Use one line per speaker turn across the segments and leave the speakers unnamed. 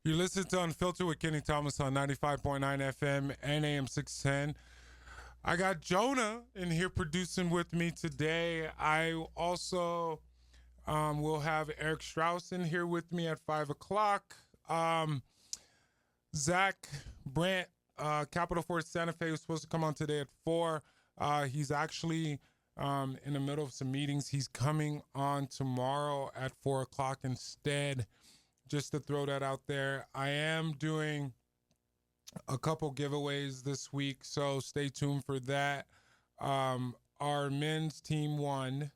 You listen to Unfiltered with Kenny Thomas on 95.9 FM and AM 610. I got Jonah in here producing with me today. I also will have Eric Strauss in here with me at 5 o'clock. Zach Brandt, Capital Fort Santa Fe, was supposed to come on today at 4. He's actually in the middle of some meetings. He's coming on tomorrow at 4 o'clock instead. Just to throw that out there. I am doing a couple giveaways this week, so stay tuned for that. Our men's team won,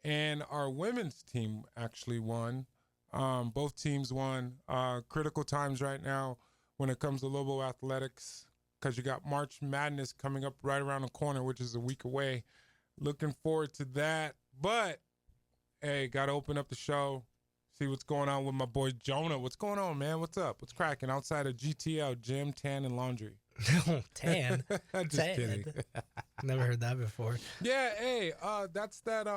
and our women's team actually won. Both teams won. Critical times right now when it comes to Lobo Athletics, because you got March Madness coming up right around the corner, which is a week away. Looking forward to that. But, hey, got to open up the show. See what's going on with my boy Jonah. What's going on, man? What's up? What's cracking outside of GTL, gym, tan, and laundry?
Tan?
Just
tan.
kidding.
Never heard that before.
Yeah, hey, that's that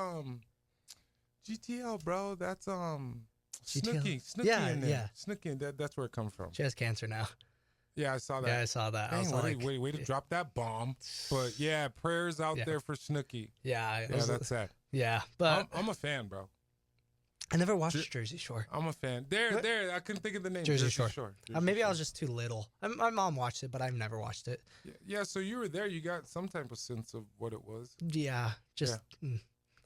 GTL, bro. That's Snooki. Snooki
Yeah,
in there.
yeah.
Snooki, that's where it comes from.
She has cancer now.
Yeah, I saw that.
Yeah, I saw that. I was
Dang,
like,
way to drop that bomb. But yeah, prayers out there for Snooki.
Yeah,
That's sad.
Yeah, but
I'm a fan, bro.
I never watched Jersey Shore.
I'm a fan. There. I couldn't think of the name.
Jersey Shore. Maybe
Shore.
I was just too little. My mom watched it, but I've never watched it.
Yeah, so you were there. You got some type of sense of what it was.
Yeah, just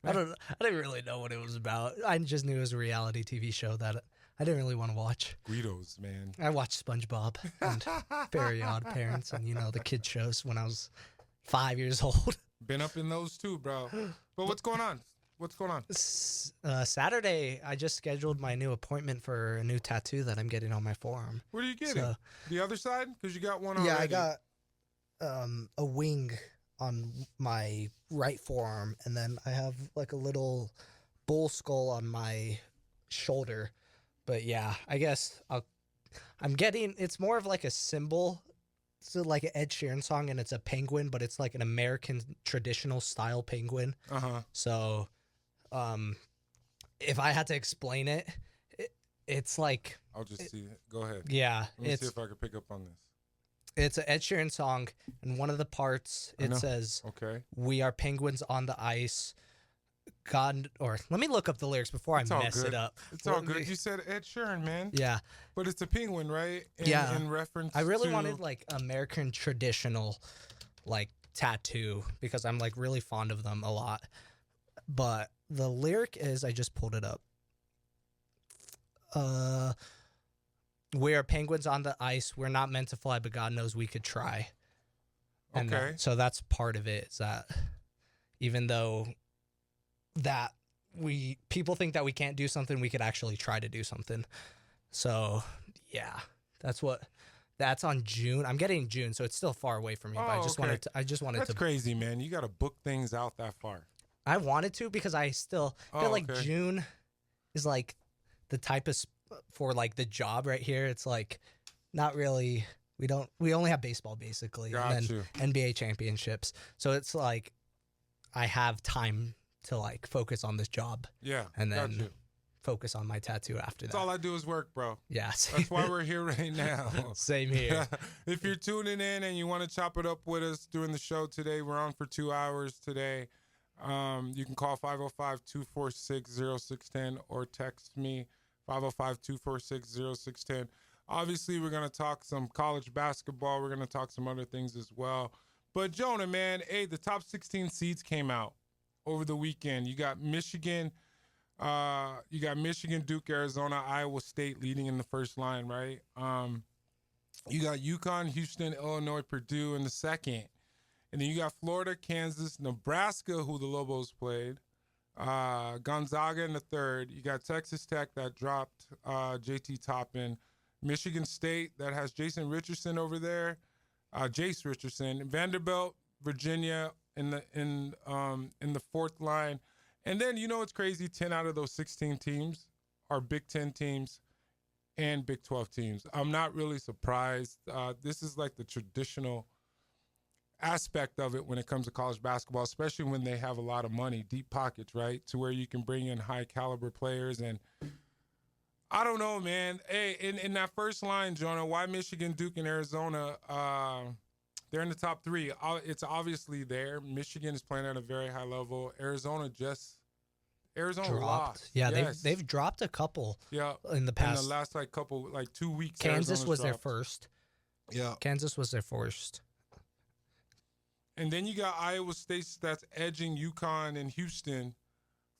I didn't really know what it was about. I just knew it was a reality TV show that I didn't really want to watch.
Guidos, man.
I watched SpongeBob and Very Odd Parents and the kid shows when I was 5 years old.
Been up in those too, bro. But what's going on? What's going on?
Saturday, I just scheduled my new appointment for a new tattoo that I'm getting on my forearm.
What are you getting?
So,
the other side? Because you got one already.
Yeah, I got a wing on my right forearm, and then I have like a little bull skull on my shoulder. But yeah, I guess I'm getting, it's more of like a symbol. It's like an Ed Sheeran song, and it's a penguin, but it's like an American traditional style penguin.
Uh-huh.
So, if I had to explain it, it's like...
I'll just see it. Go ahead.
Yeah.
Let me see if I can pick up on this.
It's an Ed Sheeran song, and one of the parts, it says,
okay,
"We are penguins on the ice. God," or let me look up the lyrics before I mess it up.
It's all good. You said Ed Sheeran, man.
Yeah.
But it's a penguin, right? In reference
I really
to...
wanted like American traditional like tattoo because I'm like really fond of them a lot. But the lyric is, I just pulled it up. We are penguins on the ice. We're not meant to fly, but God knows we could try. And
okay.
So that's part of it, is that even though that people think that we can't do something, we could actually try to do something. So yeah, that's on June. I'm getting June, so it's still far away from me. But I just wanted to.
That's crazy, man. You got to book things out that far.
I wanted to because I still feel like June is like the type of for like the job right here. It's like not really. We only have baseball basically, and then NBA championships. So it's like I have time to like focus on this job.
Yeah,
and then focus on my tattoo after that.
That's all I do is work, bro.
Yeah,
that's why we're here right now.
Same here.
If you're tuning in and you want to chop it up with us during the show today, we're on for 2 hours today. You can call 505-246-0610 or text me 505-246-0610. Obviously, we're going to talk some college basketball. We're going to talk some other things as well. But Jonah, man, hey, the top 16 seeds came out over the weekend. You got Michigan, Duke, Arizona, Iowa State leading in the first line, right? You got UConn, Houston, Illinois, Purdue in the second. And then you got Florida, Kansas, Nebraska, who the Lobos played, Gonzaga in the third. You got Texas Tech that dropped JT Toppin, Michigan State that has Jason Richardson over there, Jace Richardson, Vanderbilt, Virginia in the fourth line. And then, it's crazy, 10 out of those 16 teams are Big Ten teams and Big 12 teams. I'm not really surprised. This is like the traditional aspect of it when it comes to college basketball, especially when they have a lot of money, deep pockets, right, to where you can bring in high caliber players. And I don't know, man. Hey, in that first line, Jonah, why Michigan, Duke, and Arizona? They're in the top three. It's obviously there. Michigan is playing at a very high level. Arizona
Dropped.
lost.
Yeah,
Yes.
they've dropped a couple
Yeah.
in the
In the
past.
last 2 weeks,
Kansas
Arizona's
was their
dropped.
first.
Yeah.
Kansas was their first.
And then you got Iowa State that's edging UConn and Houston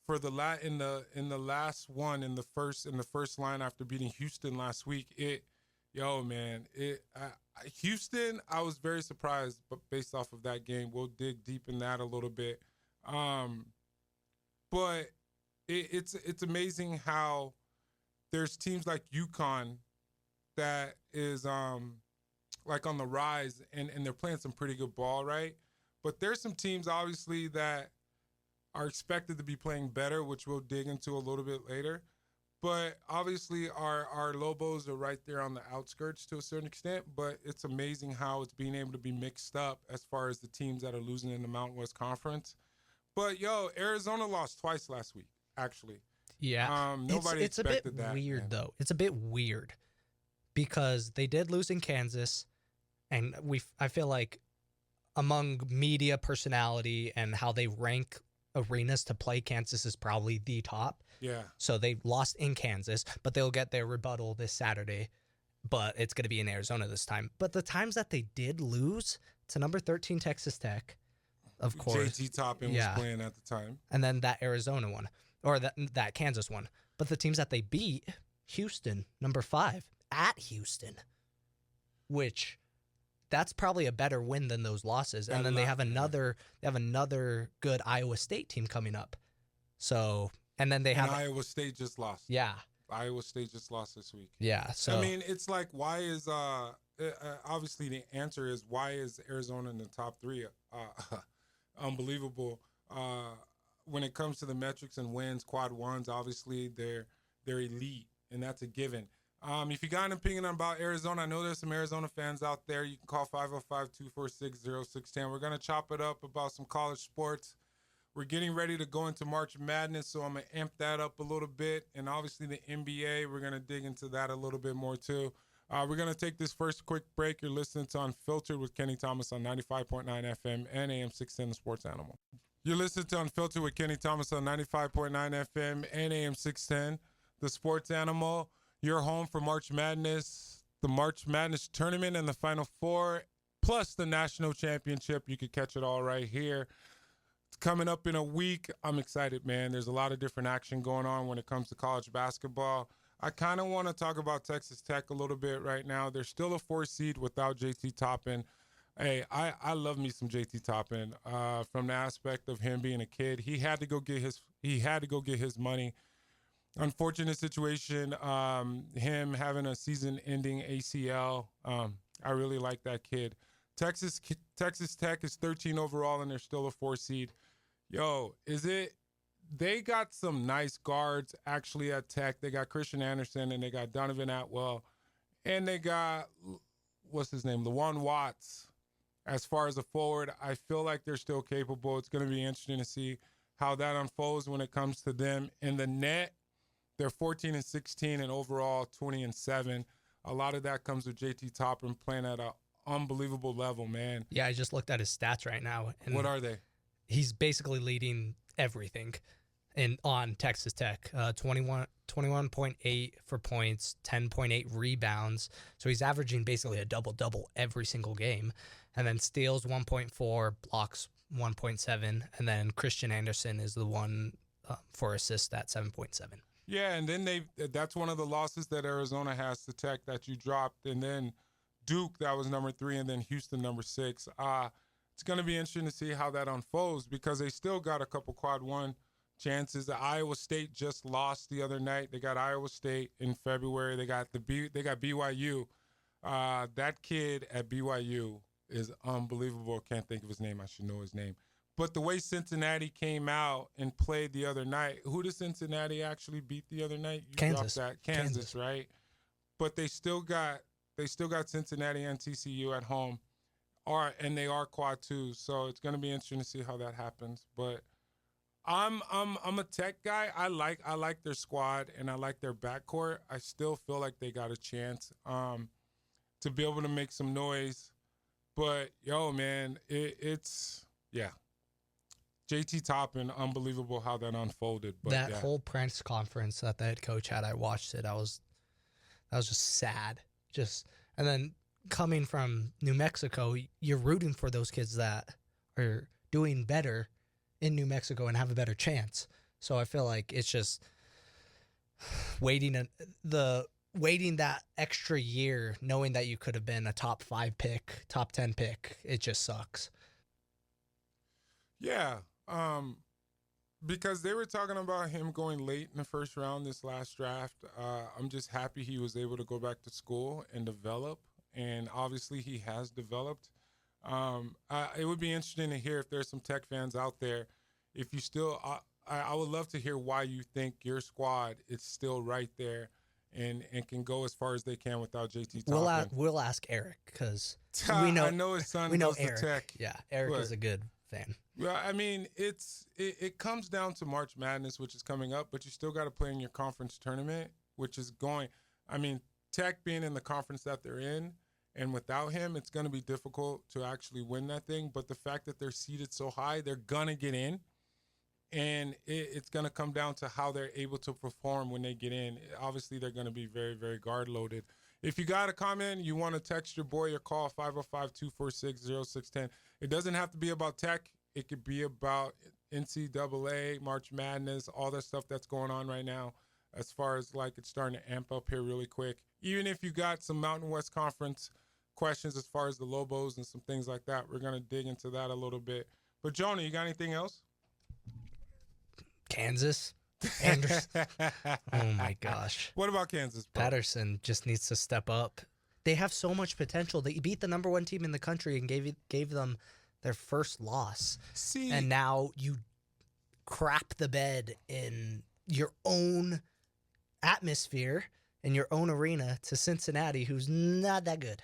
for the last one in the first line after beating Houston last week. Houston, I was very surprised, but based off of that game, we'll dig deep in that a little bit. But it's amazing how there's teams like UConn that is like on the rise and they're playing some pretty good ball, right? But there's some teams obviously that are expected to be playing better, which we'll dig into a little bit later. But obviously our Lobos are right there on the outskirts to a certain extent, but it's amazing how it's being able to be mixed up as far as the teams that are losing in the Mountain West Conference. But Arizona lost twice last week, actually.
Yeah.
Nobody
it's
expected
a bit
that.
weird,
Man.
though. It's a bit weird because they did lose in Kansas, and I feel like among media personality and how they rank arenas to play, Kansas is probably the top.
Yeah.
So they lost in Kansas, but they'll get their rebuttal this Saturday. But it's going to be in Arizona this time. But the times that they did lose to number 13 Texas Tech, of course.
JT Toppin was playing at the time.
And then that Arizona one, or that Kansas one. But the teams that they beat, Houston, number 5, at Houston, which that's probably a better win than those losses. And then they have another good Iowa State team coming up. So, and then they have
Iowa State just lost.
Yeah.
Iowa State just lost this week.
Yeah. So
I mean, it's like, why is obviously the answer is why is Arizona in the top 3? Unbelievable. When it comes to the metrics and wins, quad ones, obviously they're elite, and that's a given. If you got an opinion about Arizona, I know there's some Arizona fans out there. You can call 505-246-0610. We're going to chop it up about some college sports. We're getting ready to go into March Madness, so I'm going to amp that up a little bit. And obviously the NBA, we're going to dig into that a little bit more too. We're going to take this first quick break. You're listening to Unfiltered with Kenny Thomas on 95.9 FM and AM 610 The Sports Animal. You're listening to Unfiltered with Kenny Thomas on 95.9 FM and AM 610 The Sports Animal. Your home for March Madness, the March Madness tournament and the Final Four, plus the national championship. You could catch it all right here. It's coming up in a week. I'm excited, man. There's a lot of different action going on when it comes to college basketball. I kind of want to talk about Texas Tech a little bit right now. They're still a 4 seed without JT Toppin. Hey, I love me some JT Toppin. From the aspect of him being a kid, he had to go get his money. Unfortunate situation, him having a season-ending ACL. I really like that kid. Texas Tech is 13 overall, and they're still a 4 seed. They got some nice guards actually at Tech. They got Christian Anderson, and they got Donovan Atwell, and they got, what's his name, Lawan Watts. As far as a forward, I feel like they're still capable. It's going to be interesting to see how that unfolds when it comes to them. In the net, they're 14-16 and overall 20-7. A lot of that comes with JT Toppin playing at an unbelievable level, man.
Yeah, I just looked at his stats right now. And
what are they?
He's basically leading everything on Texas Tech. 21.8 for points, 10.8 rebounds. So he's averaging basically a double-double every single game. And then steals 1.4, blocks 1.7, and then Christian Anderson is the one for assists at 7.7.
Yeah, and then that's one of the losses that Arizona has to Tech that you dropped, and then Duke, that was number 3, and then Houston, number 6. It's going to be interesting to see how that unfolds because they still got a couple quad 1 chances. Iowa State just lost the other night. They got Iowa State in February. They got BYU. That kid at BYU is unbelievable. Can't think of his name. I should know his name. But the way Cincinnati came out and played the other night, who did Cincinnati actually beat the other night?
Kansas.
Kansas, right? But they still got Cincinnati and TCU at home, and they are quad 2. So it's going to be interesting to see how that happens. But I'm a Tech guy. I like their squad and I like their backcourt. I still feel like they got a chance to be able to make some noise. But yo, man, it's yeah. JT Toppin, unbelievable how that unfolded. But
that
yeah.
whole press conference that the head coach had, I watched it. That was just sad. And then coming from New Mexico, you're rooting for those kids that are doing better in New Mexico and have a better chance. So I feel like it's just waiting that extra year, knowing that you could have been a top 5 pick, top 10 pick. It just sucks.
Yeah. Because they were talking about him going late in the first round this last draft. I'm just happy he was able to go back to school and develop. And obviously he has developed. It would be interesting to hear if there's some Tech fans out there. If you still, I would love to hear why you think your squad is still right there and can go as far as they can without JT Toppin.
We'll ask Eric because
I know his son goes to Tech.
Yeah, Eric is a good fan.
Yeah, I mean, it comes down to March Madness, which is coming up, but you still got to play in your conference tournament, which is going. I mean, Tech being in the conference that they're in, and without him, it's going to be difficult to actually win that thing. But the fact that they're seated so high, they're going to get in, and it's going to come down to how they're able to perform when they get in. Obviously, they're going to be very, very guard loaded. If you got a comment, you want to text your boy or call 505-246-0610. It doesn't have to be about Tech. It could be about NCAA, March Madness, all that stuff that's going on right now as far as like it's starting to amp up here really quick. Even if you got some Mountain West Conference questions as far as the Lobos and some things like that, we're going to dig into that a little bit. But Jonah, you got anything else?
Kansas. Anderson. Oh my gosh.
What about Kansas, bro?
Patterson just needs to step up. They have so much potential. They beat the number 1 team in the country and gave them their first loss. And now you crap the bed in your own atmosphere, in your own arena to Cincinnati, who's not that good.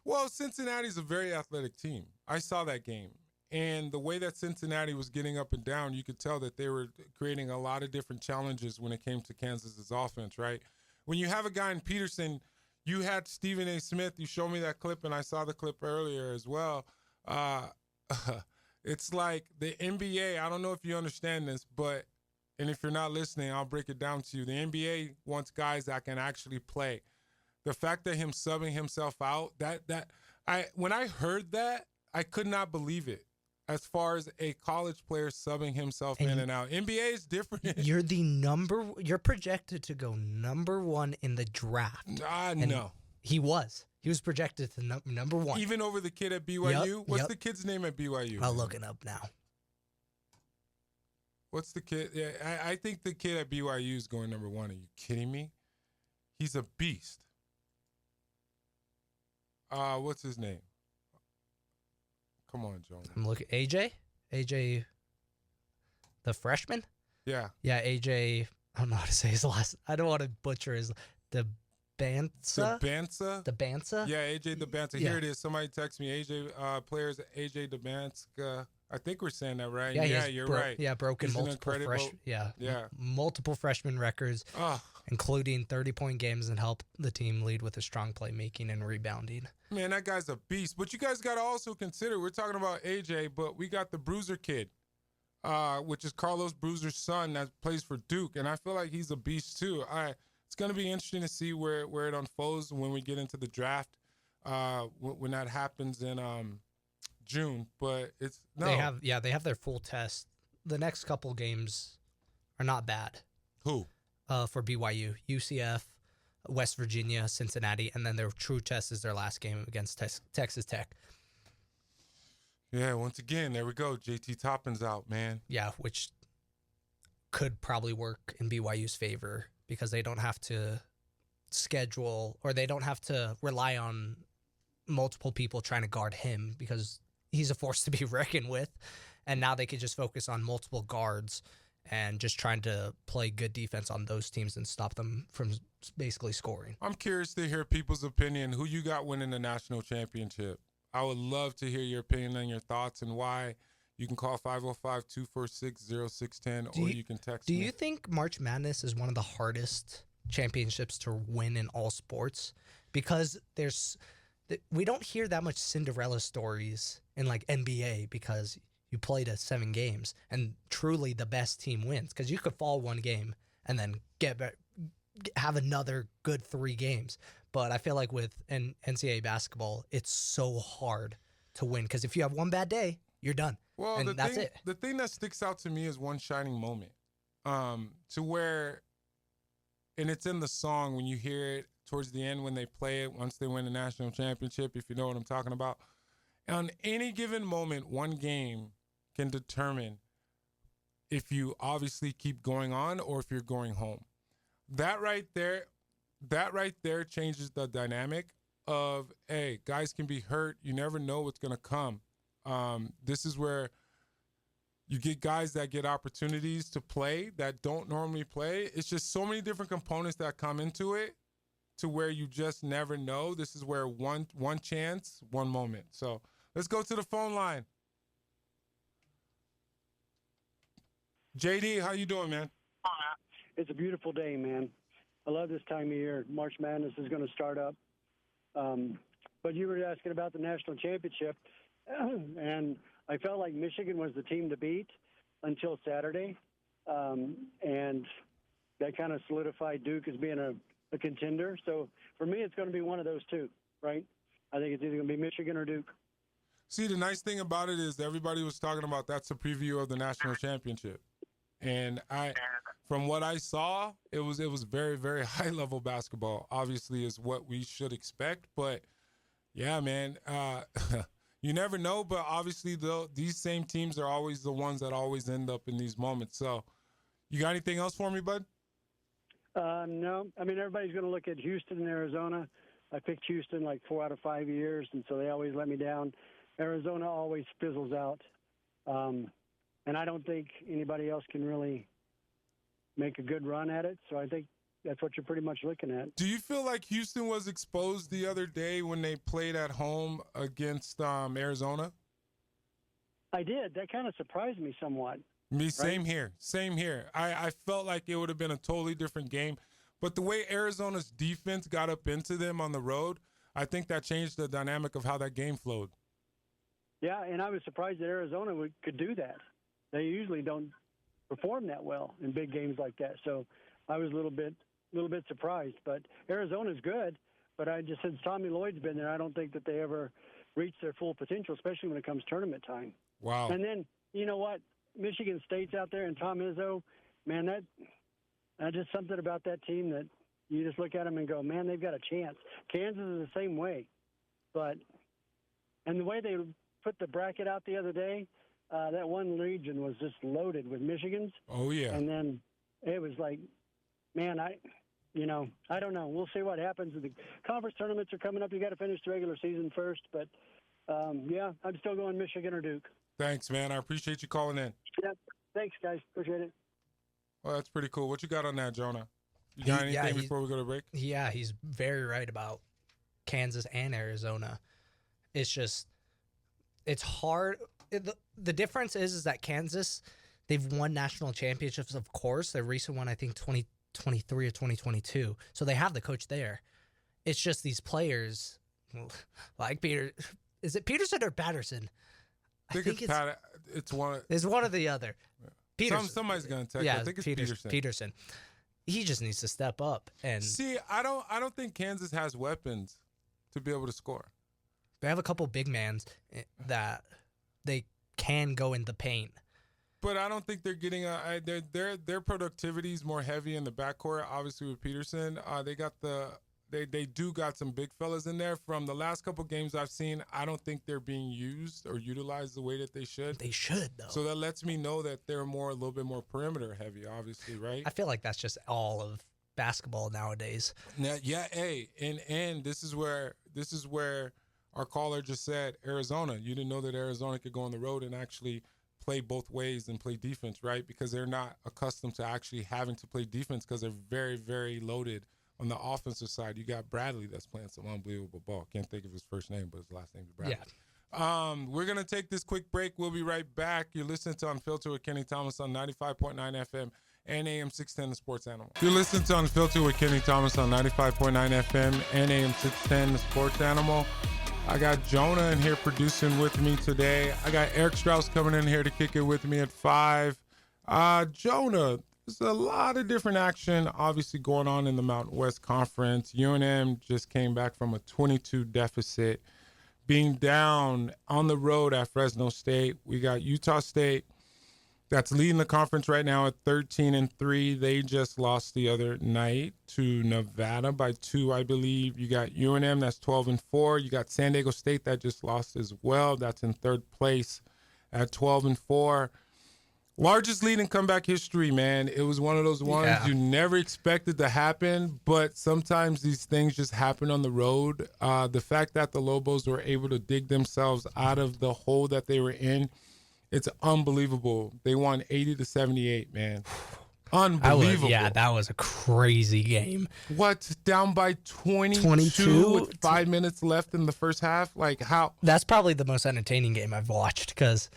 Well, Cincinnati's a very athletic team. I saw that game. And the way that Cincinnati was getting up and down, you could tell that they were creating a lot of different challenges when it came to Kansas's offense, right? When you have a guy in Peterson, you had Stephen A. Smith. You showed me that clip, and I saw the clip earlier as well. It's like the NBA. I don't know if you understand this, and if you're not listening, I'll break it down to you. The NBA wants guys that can actually play. The fact that him subbing himself out, when I heard that, I could not believe it. As far as a college player subbing himself in and out. NBA is different.
You're projected to go number 1 in the draft.
No.
He was projected to number 1.
Even over the kid at BYU?
Yep,
What's the kid's name at BYU?
I'll look it up now.
What's the kid? Yeah, I think the kid at BYU is going number 1. Are you kidding me? He's a beast. What's his name? Come on, Jonah.
I'm looking. AJ, the freshman.
Yeah.
AJ. I don't know how to say his last. I don't want to butcher his. DeBansa.
Yeah, AJ DeBansa.
Yeah.
Here it is. Somebody text me. AJ players. AJ DeBansa. I think we're saying that right.
Yeah,
you're right.
Yeah, broken multiple freshman records, including 30-point games, and helped the team lead with a strong playmaking and rebounding.
Man, that guy's a beast. But you guys got to also consider, we're talking about AJ, but we got the Bruiser kid, which is Carlos Bruiser's son that plays for Duke, and I feel like he's a beast too. It's going to be interesting to see where it unfolds when we get into the draft, when that happens in June. But
they have their full test. The next couple games are not bad.
Who?
For BYU, UCF, West Virginia, Cincinnati, and then their true test is their last game against Texas Tech.
Yeah, once again, there we go. JT Toppin's out, man.
Yeah, which could probably work in BYU's favor because they don't have to schedule, or they don't have to rely on multiple people trying to guard him because he's a force to be reckoned with. And now they could just focus on multiple guards and just trying to play good defense on those teams and stop them from basically scoring.
I'm curious to hear people's opinion. Who you got winning the national championship? I would love to hear your opinion and your thoughts and why You can call 505-246-0610, or you can text
Do
me.
you think March Madness is one of the hardest championships to win in all sports? Because we don't hear that much Cinderella stories in like NBA because you play to 7 games and truly the best team wins. Because you could fall one game and then have another good 3 games. But I feel like with NCAA basketball, it's so hard to win because if you have one bad day, you're done.
Well,
and that's it.
The thing that sticks out to me is one shining moment, to where, and it's in the song when you hear it towards the end when they play it once they win the national championship, if you know what I'm talking about. On any given moment, one game can determine if you obviously keep going on or if you're going home. That right there changes the dynamic of, hey, guys can be hurt. You never know what's going to come. This is where you get guys that get opportunities to play that don't normally play. It's just so many different components that come into it to where you just never know. This is where one chance, one moment. So let's go to the phone line. JD, how you doing, man?
It's a beautiful day, man. I love this time of year. March Madness is going to start up. But you were asking about the national championship, and I felt like Michigan was the team to beat until Saturday, and that kind of solidified Duke as being a contender. So for me, it's going to be one of those two, right? I think it's either going to be Michigan or Duke.
See, the nice thing about it is everybody was talking about that's a preview of the national championship. And from what I saw, it was very, very high level basketball. Obviously, is what we should expect. But yeah, man, you never know. But obviously, these same teams are always the ones that always end up in these moments. So, you got anything else for me, bud?
No. I mean, everybody's going to look at Houston and Arizona. I picked Houston like 4 out of 5 years, and so they always let me down. Arizona always fizzles out. And I don't think anybody else can really make a good run at it. So I think that's what you're pretty much looking at.
Do you feel like Houston was exposed the other day when they played at home against Arizona?
I did. That kind of surprised me somewhat.
Same here. Same here. I felt like it would have been a totally different game. But the way Arizona's defense got up into them on the road, I think that changed the dynamic of how that game flowed.
Yeah, and I was surprised that Arizona could do that. They usually don't perform that well in big games like that. So I was a little bit surprised. But Arizona's good. But since Tommy Lloyd's been there, I don't think that they ever reach their full potential, especially when it comes tournament time.
Wow.
And then, you know what? Michigan State's out there and Tom Izzo, man, that just something about that team that you just look at them and go, man, they've got a chance. Kansas is the same way. And the way they put the bracket out the other day, that one region was just loaded with Michigans.
Oh, yeah.
And then it was like, man, I don't know. We'll see what happens. The conference tournaments are coming up. You got to finish the regular season first. But, yeah, I'm still going Michigan or Duke.
Thanks, man. I appreciate you calling in.
Yeah, thanks, guys. Appreciate it.
Well, that's pretty cool. What you got on that, Jonah? You got anything before we go to break?
Yeah, he's very right about Kansas and Arizona. It's just, it's hard. The difference is that Kansas, they've won national championships, of course. Their recent one, I think, 2023 or 2022. So they have the coach there. It's just these players, like is it Peterson or Patterson?
I think it's one.
It's one or the other. Peterson.
Somebody's gonna text.
Yeah,
I think it's
Peterson. He just needs to step up and
see. I don't think Kansas has weapons to be able to score.
They have a couple big mans that they can go in the paint.
But I don't think they're getting their productivity is more heavy in the backcourt. Obviously with Peterson, they do got some big fellas in there. From the last couple games I've seen, I don't think they're being used or utilized the way that they should.
They should, though.
So that lets me know that they're a little bit more perimeter heavy, obviously, right?
I feel like that's just all of basketball nowadays.
Yeah, hey, and this is where our caller just said Arizona. You didn't know that Arizona could go on the road and actually play both ways and play defense, right? Because they're not accustomed to actually having to play defense because they're very, very loaded on the offensive side. You got Bradley that's playing some unbelievable ball. Can't think of his first name, but his last name is Bradley. We're going to take this quick break. We'll be right back. You're listening to Unfiltered with Kenny Thomas on 95.9 FM and AM 610 The Sports Animal. You're listening to Unfiltered with Kenny Thomas on 95.9 FM and AM 610 The Sports Animal. I got Jonah in here producing with me today. I got Eric Strauss coming in here to kick it with me at 5. Jonah, there's a lot of different action obviously going on in the Mountain West Conference. UNM just came back from a 22 deficit, being down on the road at Fresno State. We got Utah State that's leading the conference right now at 13-3. They just lost the other night to Nevada by 2, I believe. You got UNM that's 12-4. You got San Diego State that just lost as well. That's in third place at 12-4. Largest lead in comeback history, man. It was one of those ones you never expected to happen, but sometimes these things just happen on the road. The fact that the Lobos were able to dig themselves out of the hole that they were in, it's unbelievable. They won 80-78, man. Unbelievable.
That was a crazy game.
What, down by 22 with 5 minutes left in the first half? Like, how?
That's probably the most entertaining game I've watched because,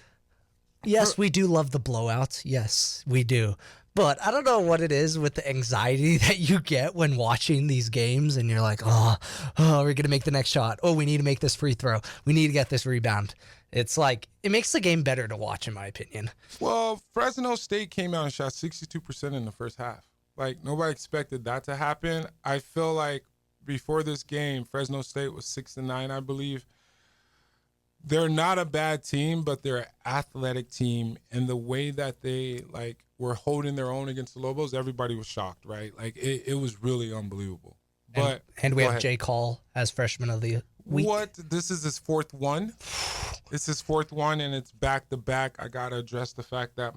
yes, we do love the blowouts. Yes, we do. But I don't know what it is with the anxiety that you get when watching these games and you're like, oh, we're going to make the next shot. Oh, we need to make this free throw. We need to get this rebound. It's like, it makes the game better to watch, in my opinion.
Well, Fresno State came out and shot 62% in the first half. Like, nobody expected that to happen. I feel like before this game, Fresno State was 6-9, I believe. They're not a bad team, but they're an athletic team. And the way that they, like, were holding their own against the Lobos, everybody was shocked, right? Like, it was really unbelievable. But
and we have Jay Call as freshman of the week.
What? This is his fourth one? It's his fourth one, and it's back-to-back. I got to address the fact that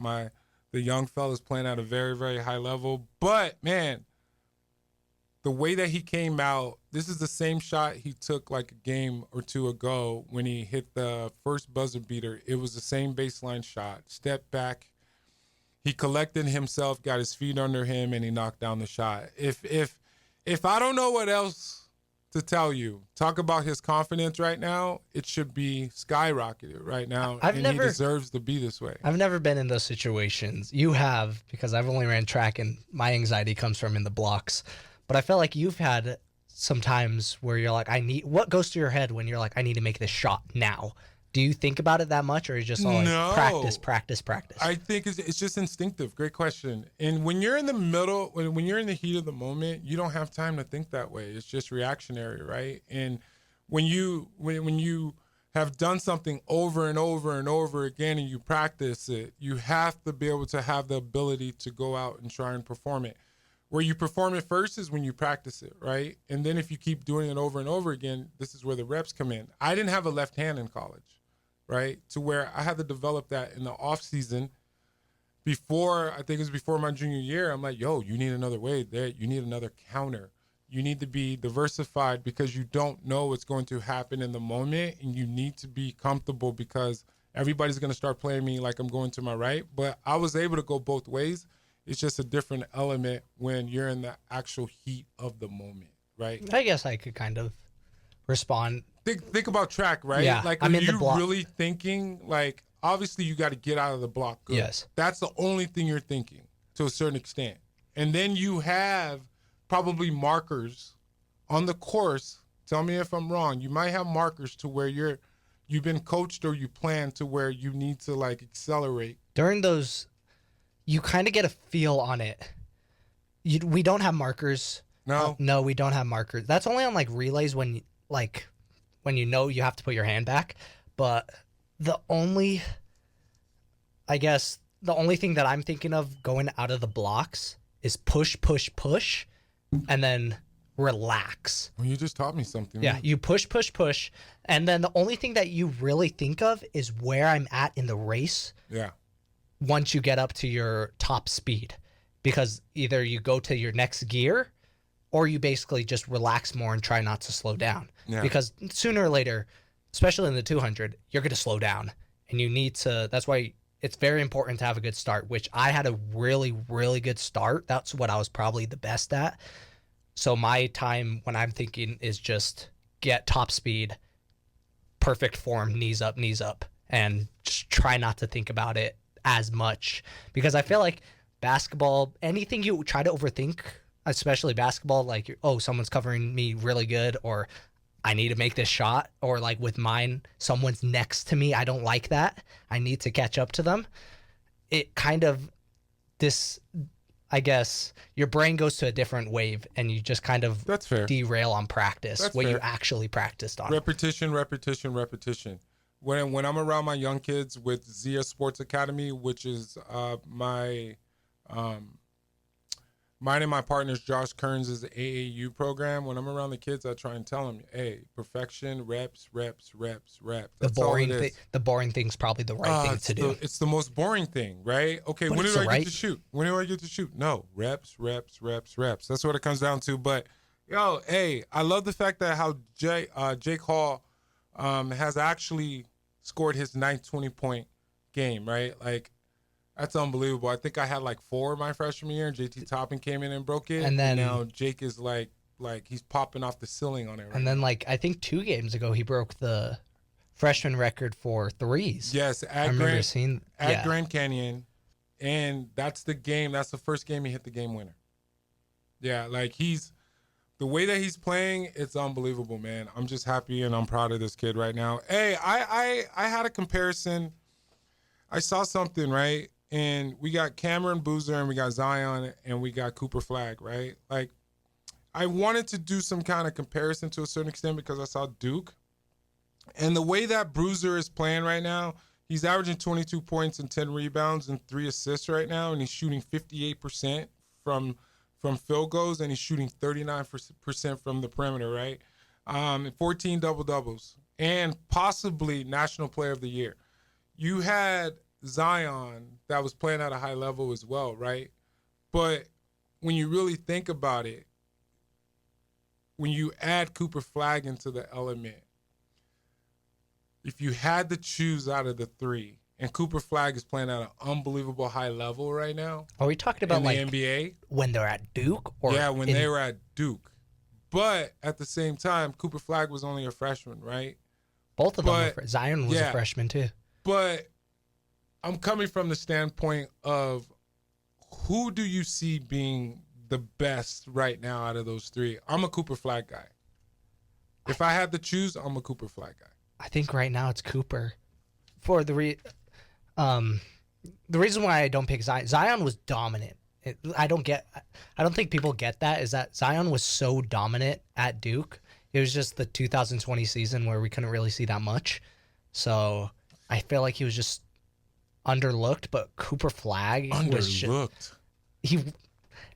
the young fella's playing at a very, very high level. But, man, the way that he came out, this is the same shot he took like a game or two ago when he hit the first buzzer beater. It was the same baseline shot. Step back. He collected himself, got his feet under him, and he knocked down the shot. If I don't know what else to tell you, talk about his confidence right now, it should be skyrocketed right now, he deserves to be this way.
I've never been in those situations. You have, because I've only ran track, and my anxiety comes from in the blocks. But I feel like you've had some times where you're like, what goes through your head when you're like, I need to make this shot now? Do you think about it that much, or are you just all like, practice?
I think it's just instinctive. Great question. And when you're in the middle, when you're in the heat of the moment, you don't have time to think that way. It's just reactionary, right? And when you have done something over and over and over again and you practice it, you have to be able to have the ability to go out and try and perform it. Where you perform it first is when you practice it, right? And then if you keep doing it over and over again, this is where the reps come in. I didn't have a left hand in college, right? To where I had to develop that in the off season. I think it was before my junior year, I'm like, yo, you need another way there. You need another counter. You need to be diversified because you don't know what's going to happen in the moment, and you need to be comfortable because everybody's going to start playing me like I'm going to my right. But I was able to go both ways. It's just a different element when you're in the actual heat of the moment, right?
I guess I could kind of respond.
Think about track, right?
Yeah,
like, are you really thinking, like, obviously you got to get out of the block good.
Yes.
That's the only thing you're thinking to a certain extent. And then you have probably markers on the course. Tell me if I'm wrong. You might have markers to where you've been coached or you plan to where you need to, like, accelerate.
During those, you kind of get a feel on it. We don't have markers.
No.
No, we don't have markers. That's only on, like, relays when you know you have to put your hand back. But the only thing that I'm thinking of going out of the blocks is push, and then relax.
Well, you just taught me something.
Yeah, you push, and then the only thing that you really think of is where I'm at in the race.
Yeah.
Once you get up to your top speed, because either you go to your next gear or you basically just relax more and try not to slow down.
Yeah.
Because sooner or later, especially in the 200, you're going to slow down, and you need to. That's why it's very important to have a good start, which I had a really, really good start. That's what I was probably the best at. So my time when I'm thinking is just get top speed, perfect form, knees up, and just try not to think about it as much. Because I feel like basketball, anything you try to overthink, especially basketball, like, oh, someone's covering me really good, or I need to make this shot, or like with mine, someone's next to me. I don't like that. I need to catch up to them. It kind of I guess your brain goes to a different wave and you just kind of
That's fair.
derail on practice,
That's
what
fair.
you actually practiced on.
Repetition. When I'm around my young kids with Zia Sports Academy, which is mine and my partner's Josh Kearns' AAU program, when I'm around the kids, I try and tell them, hey, perfection, reps. That's all it is.
The boring thing's probably the right thing to do.
It's the most boring thing, right? Okay,
But
when
it's
do I
right.
get to shoot? When do I get to shoot? No, reps. That's what it comes down to. But, yo, hey, I love the fact that how Jake Hall has actually scored his ninth 20-point game, right? Like, that's unbelievable. I think I had like 4 my freshman year, and JT Toppin came in and broke it.
And then
now Jake is like he's popping off the ceiling on it right
And then,
now.
like, I think 2 games ago, he broke the freshman record for threes.
Yes,
I remember seeing
Grand Canyon, and that's the game. That's the first game he hit the game winner. Yeah, like the way that he's playing, it's unbelievable, man. I'm just happy and I'm proud of this kid right now. Hey, I had a comparison. I saw something, right? And we got Cameron Boozer and we got Zion and we got Cooper Flagg, right? Like, I wanted to do some kind of comparison to a certain extent because I saw Duke. And the way that Boozer is playing right now, he's averaging 22 points and 10 rebounds and 3 assists right now, and he's shooting 58% from field goals, and he's shooting 39% from the perimeter, right? 14 double-doubles, and possibly National Player of the Year. You had Zion that was playing at a high level as well, right? But when you really think about it, when you add Cooper Flagg into the element, if you had to choose out of the 3, and Cooper Flagg is playing at an unbelievable high level right now.
Are we talking about
in
like
the NBA?
When they're at Duke? Or
yeah, when they were at Duke. But at the same time, Cooper Flagg was only a freshman, right?
Both of them were Zion was a
yeah.
freshman too.
But I'm coming from the standpoint of who do you see being the best right now out of those 3? I'm a Cooper Flagg guy. If I had to choose, I'm a Cooper Flagg guy.
I think right now it's Cooper. For the reason why I don't pick Zion, Zion was dominant. I don't think people get that, is that Zion was so dominant at Duke. It was just the 2020 season where we couldn't really see that much. So I feel like he was just underlooked, but Cooper Flagg was just,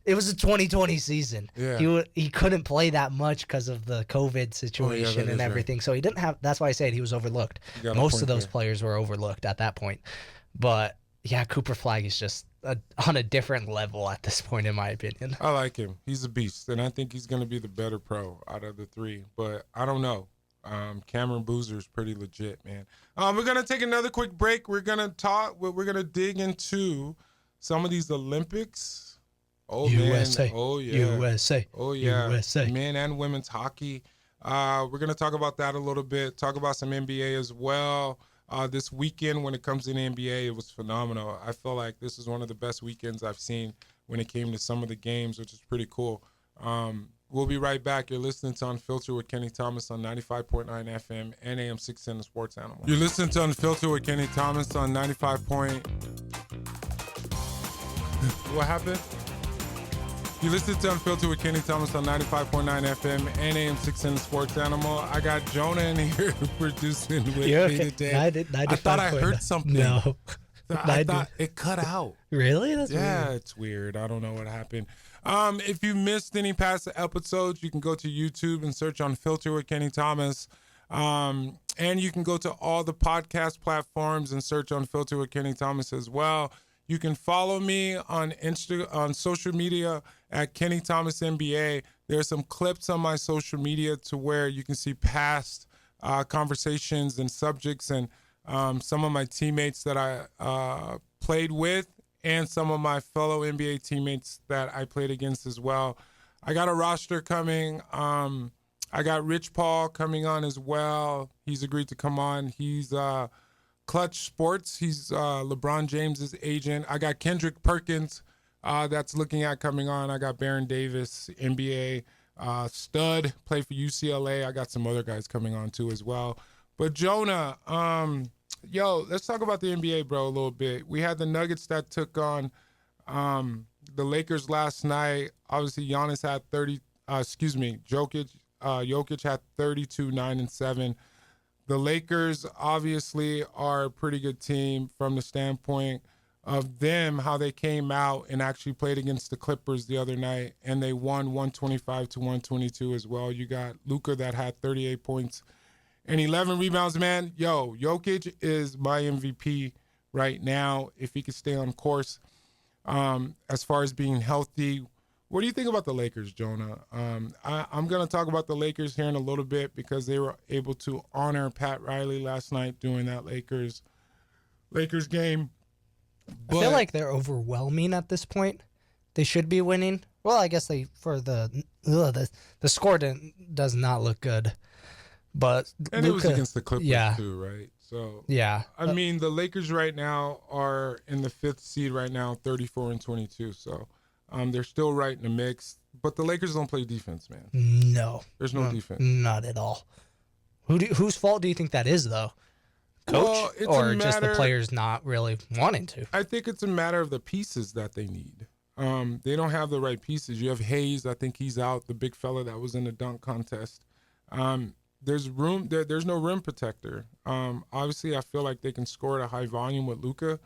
it was a 2020 season.
Yeah.
He couldn't play that much because of the COVID situation and everything. Right. So he didn't have. That's why I said he was overlooked. Most of those players were overlooked at that point. But yeah, Cooper Flagg is just on a different level at this point, in my opinion.
I like him. He's a beast, and I think he's going to be the better pro out of the 3. But I don't know. Cameron Boozer is pretty legit, man. We're going to take another quick break. We're going to dig into some of these Olympics. Oh,
USA.
Man. Oh, yeah.
USA.
Oh, yeah.
USA.
Men and women's hockey. We're going to talk about that a little bit, talk about some NBA as well. This weekend, when it comes to the NBA, it was phenomenal. I feel like this is one of the best weekends I've seen when it came to some of the games, which is pretty cool. We'll be right back. You're listening to Unfiltered with Kenny Thomas on 95.9 FM and AM 610 Sports Animal. You're listening to Unfiltered with Kenny Thomas on 95. What happened? You listen to Unfiltered with Kenny Thomas on 95.9 FM and AM 610 Sports Animal. I got Jonah in here producing with me today. I thought I heard something.
No.
I thought it cut out.
Really? That's weird.
Yeah, it's weird. I don't know what happened. If you missed any past episodes, you can go to YouTube and search Unfiltered with Kenny Thomas. And you can go to all the podcast platforms and search Unfiltered with Kenny Thomas as well. You can follow me on on social media at Kenny Thomas NBA. There are some clips on my social media to where you can see past conversations and subjects and some of my teammates that I played with and some of my fellow NBA teammates that I played against as well. I got a roster coming I got Rich Paul coming on as well. He's agreed to come on. He's Clutch Sports. He's LeBron James's agent. I got Kendrick Perkins that's looking at coming on. I got Baron Davis, NBA stud, play for UCLA. I got some other guys coming on too as well. But Jonah, let's talk about the NBA, bro, a little bit. We had the Nuggets that took on the Lakers last night. Obviously, Giannis had Jokic had 32, 9, and 7. The Lakers obviously are a pretty good team from the standpoint of them, how they came out and actually played against the Clippers the other night, and they won 125 to 122 as well. You got Luka that had 38 points and 11 rebounds, man. Jokic is my MVP right now if he could stay on course. As far as being healthy, what do you think about the Lakers, Jonah? I'm going to talk about the Lakers here in a little bit because they were able to honor Pat Riley last night doing that Lakers game.
I feel like they're overwhelming at this point. They should be winning. Well, I guess the score does not look good. But
and
Luka,
it was against the Clippers too, right? So
yeah,
I mean the Lakers right now are in the 5th seed right now, 34 and 22. So they're still right in the mix. But the Lakers don't play defense, man.
No,
there's no defense,
not at all. Whose fault do you think that is, though? Coach, or just the players not really wanting to?
I think it's a matter of the pieces that they need. They don't have the right pieces. You have Hayes. I think he's out. The big fella that was in the dunk contest. There's no rim protector. Obviously, I feel like they can score at a high volume with Luka,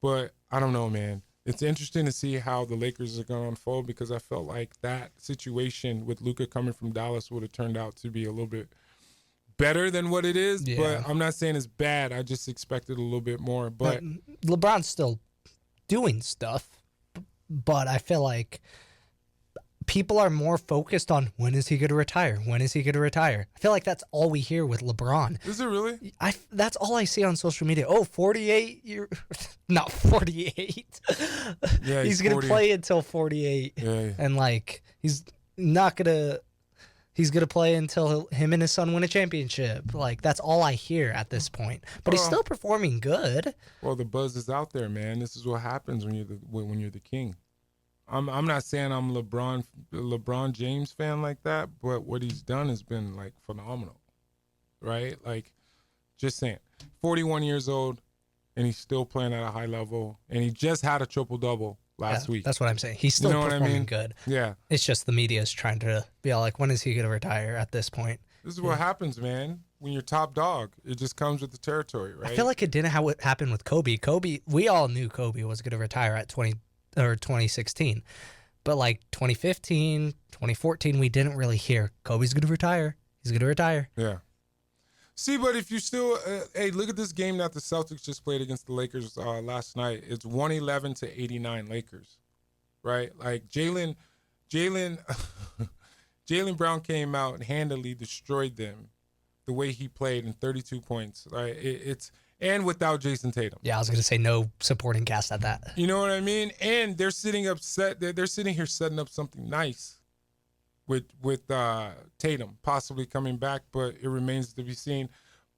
but I don't know, man. It's interesting to see how the Lakers are going to unfold because I felt like that situation with Luka coming from Dallas would have turned out to be a little bit better than what it is. Yeah. But I'm not saying it's bad. I just expected a little bit more. But
LeBron's still doing stuff, but I feel like people are more focused on when is he going to retire? When is he going to retire? I feel like that's all we hear with LeBron.
Is it really?
That's all I see on social media. Oh, 48. Not 48.
Yeah,
he's going to play until 48.
Yeah.
And he's not going to. He's going to play until him and his son win a championship. That's all I hear at this point. But he's still performing good.
Well, the buzz is out there, man. This is what happens when you're the king. I'm not saying I'm LeBron James fan like that, but what he's done has been phenomenal, right? Just saying, 41 years old, and he's still playing at a high level, and he just had a triple-double last week.
That's what I'm saying. He's still performing good.
Yeah.
It's just the media is trying to be all when is he going to retire at this point?
This is what happens, man. When you're top dog, it just comes with the territory, right?
I feel like it didn't happen with Kobe. We all knew Kobe was going to retire at 2016. But 2015, 2014, we didn't really hear Kobe's going to retire. He's going to retire.
Yeah. See, but if you still, hey, look at this game that the Celtics just played against the Lakers last night. It's 111 to 89 Lakers, right? Jaylen Brown came out and handily destroyed them the way he played in 32 points. Right? And without Jason Tatum.
Yeah, I was going to say no supporting cast at that.
You know what I mean? And they're sitting upset. They're sitting here setting up something nice with Tatum possibly coming back, but it remains to be seen.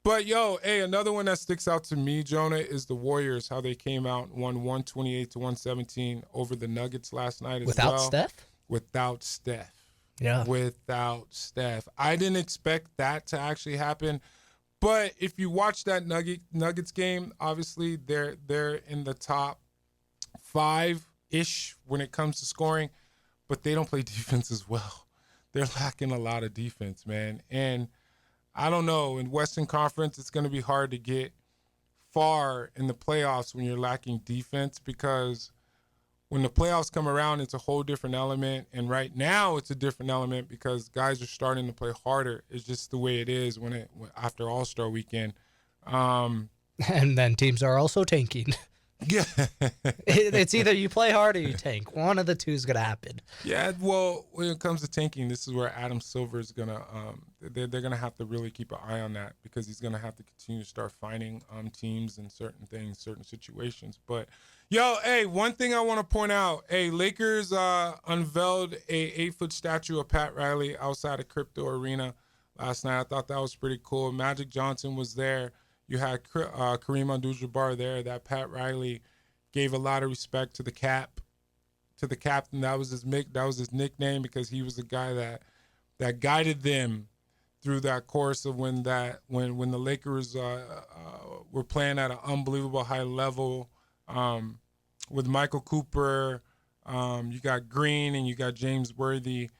But, another one that sticks out to me, Jonah, is the Warriors, how they came out and won 128 to 117 over the Nuggets last night as
Without Steph?
Without Steph.
Yeah.
Without Steph. I didn't expect that to actually happen. But if you watch that Nuggets game, obviously they're in the top 5-ish when it comes to scoring, but they don't play defense as well. They're lacking a lot of defense, man. And I don't know, in Western Conference, it's going to be hard to get far in the playoffs when you're lacking defense because when the playoffs come around, it's a whole different element. And right now, it's a different element because guys are starting to play harder. It's just the way it is after All-Star Weekend.
And then teams are also tanking.
Yeah.
It's either you play hard or you tank. One of the two is gonna happen.
Yeah, well, when it comes to tanking, this is where Adam Silver is gonna they're gonna have to really keep an eye on that, because he's gonna have to continue to start finding teams and certain things, certain situations. But yo, hey, one thing I want to point out, hey, Lakers unveiled a 8-foot statue of Pat Riley outside of Crypto Arena last night. I thought that was pretty cool. Magic Johnson was there. You had Kareem Abdul-Jabbar there. That Pat Riley gave a lot of respect to the captain. That was his nickname, because he was the guy that guided them through that course of when the Lakers were playing at an unbelievable high level with Michael Cooper. You got Green and you got James Worthy.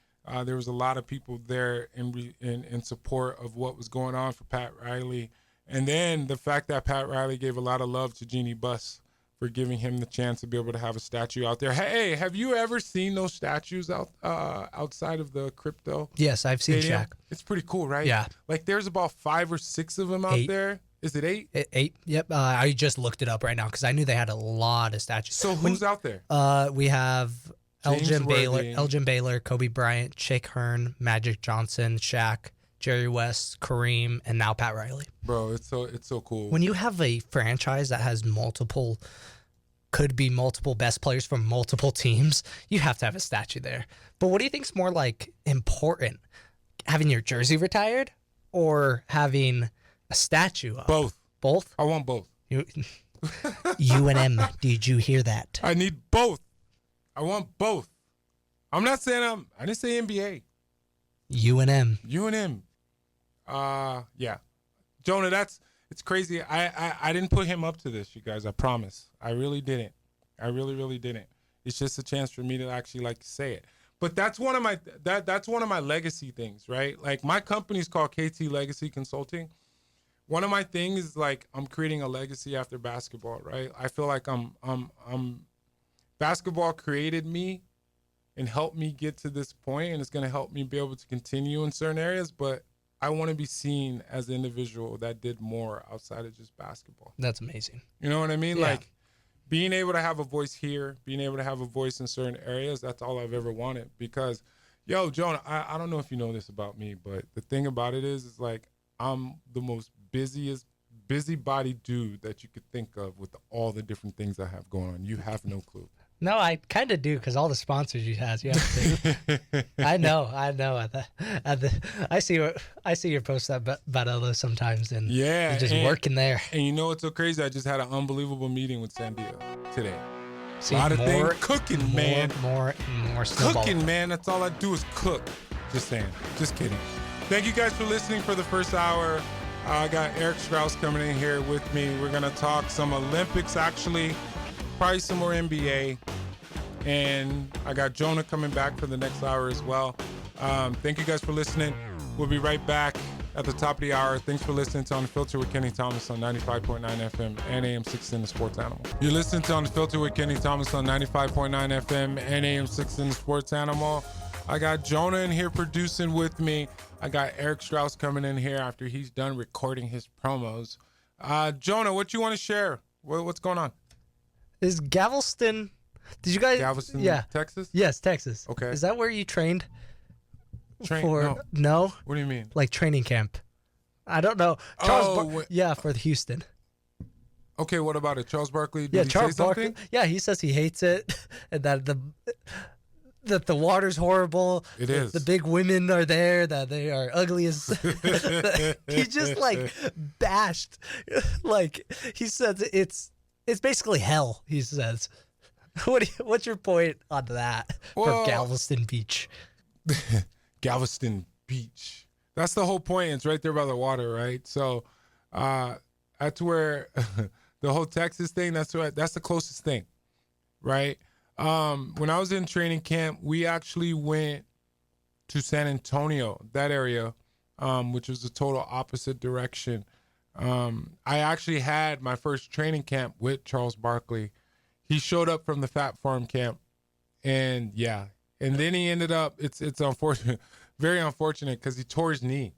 There was a lot of people there in support of what was going on for Pat Riley. And then the fact that Pat Riley gave a lot of love to Jeannie Buss for giving him the chance to be able to have a statue out there. Hey, have you ever seen those statues outside of the Crypto?
Yes, I've seen
Stadium?
Shaq.
It's pretty cool, right?
Yeah.
Like there's about 5 or 6 of them out
8.
there. Is it 8?
8. Yep. I just looked it up right now because I knew they had a lot of statues.
So who's out there?
We have
James
Elgin Baylor, Kobe Bryant, Chick Hearn, Magic Johnson, Shaq, Jerry West, Kareem, and now Pat Riley.
Bro, it's so cool.
When you have a franchise that has could be multiple best players from multiple teams, you have to have a statue there. But what do you think's more like important? Having your jersey retired or having a statue up?
Both.
Both?
I want both.
UNM, did you hear that?
I need both. I want both. I'm not saying I didn't say NBA.
UNM.
UNM. Yeah. Jonah, it's crazy. I didn't put him up to this, you guys. I promise. I really didn't. I really, really didn't. It's just a chance for me to actually say it. But that's one of my legacy things, right? Like my company's called KT Legacy Consulting. One of my things is I'm creating a legacy after basketball, right? I feel like basketball created me and helped me get to this point, and it's going to help me be able to continue in certain areas, but I want to be seen as an individual that did more outside of just basketball.
That's amazing.
You know what I mean?
Yeah.
Like being able to have a voice here, being able to have a voice in certain areas, that's all I've ever wanted. Because, yo, Jonah, I don't know if you know this about me, but the thing about it is I'm the most busybody dude that you could think of with all the different things I have going on. You have no clue.
No, I kind of do because all the sponsors you have to. I know. I see your posts about all those sometimes, and
yeah,
you're just working there.
And you know what's so crazy? I just had an unbelievable meeting with Sandia today.
See,
a lot of
more,
things cooking, man.
More snowball.
Cooking, man. That's all I do is cook. Just saying. Just kidding. Thank you guys for listening for the first hour. I got Eric Strauss coming in here with me. We're gonna talk some Olympics, actually. Probably some more NBA. And I got Jonah coming back for the next hour as well. Thank you guys for listening. We'll be right back at the top of the hour. Thanks for listening to On the Filter with Kenny Thomas on 95.9 FM and AM 6 in the Sports Animal. You're listening to On the Filter with Kenny Thomas on 95.9 FM and AM 6 in the Sports Animal. I got Jonah in here producing with me. I got Eric Strauss coming in here after he's done recording his promos. Jonah, what you want to share? What's going on?
Is Galveston... Did you guys?
Galveston,
yeah.
Texas?
Yes, Texas.
Okay.
Is that where you trained?
No.
No?
What do you mean?
Like training camp. I don't know. Yeah, for the Houston.
Okay, what about it? Charles Barkley, did he
Charles
say
Barkley.
something?
Yeah, he says he hates it, and that the water's horrible.
It is.
The big women are there, that they are ugly as... He just bashed. He says it's basically hell, he says. What's your point on that for Galveston Beach?
Galveston Beach. That's the whole point. It's right there by the water, right? So that's where the whole Texas thing, that's the closest thing, right? When I was in training camp, we actually went to San Antonio, that area, which was the total opposite direction. I actually had my first training camp with Charles Barkley. He showed up from the Fat Farm camp, and then he ended up. It's unfortunate, very unfortunate, because he tore his knee.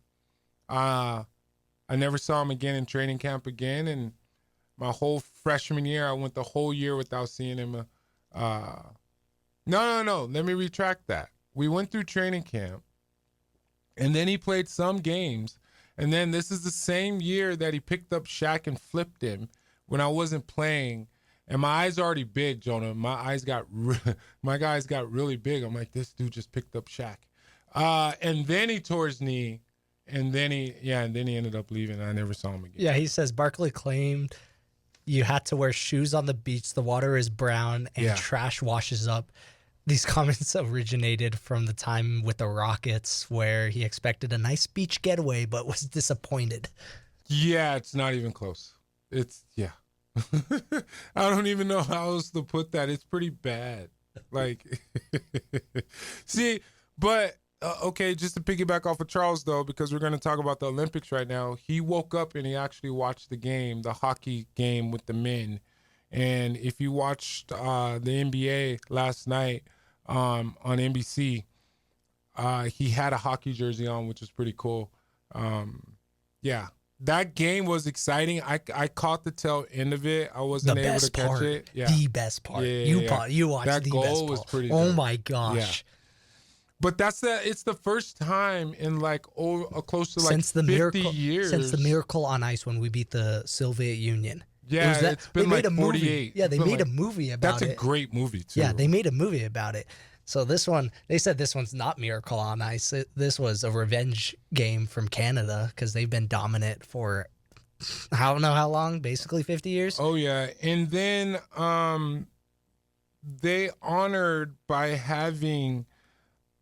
I never saw him again in training camp again, and My whole freshman year, I went the whole year without seeing him. No. Let me retract that. We went through training camp, and then he played some games. And then this is the same year that he picked up Shaq and flipped him when I wasn't playing. And my eyes are already big, Jonah. My guys got really big. I'm like, this dude just picked up Shaq. And then he tore his knee. And then he ended up leaving. I never saw him again.
Yeah, he says Barkley claimed you had to wear shoes on the beach. The water is brown and trash washes up. These comments originated from the time with the Rockets where he expected a nice beach getaway but was disappointed.
Yeah, it's not even close. I don't even know how else to put that. It's pretty bad. Like, see, but, okay, just to piggyback off of Charles, though, because we're going to talk about the Olympics right now, he woke up and he actually watched the hockey game with the men. And if you watched the NBA last night on NBC, he had a hockey jersey on, which was pretty cool. Yeah. That game was exciting. I caught the tail end of it. I wasn't able to catch it. Yeah.
The best part. You watched
that
the
goal
best part.
was pretty
Oh
dope.
my gosh.
Yeah. But it's the first time in close to
since the
50
miracle,
years.
Since the Miracle on Ice when we beat the Soviet Union.
Yeah, it's been like 48.
Yeah, they made a movie about it.
That's a great movie, too.
Yeah, they made a movie about it. So this one, they said this one's not Miracle on Ice. This was a revenge game from Canada because they've been dominant for I don't know how long, basically 50 years.
Oh, yeah. And then they honored by having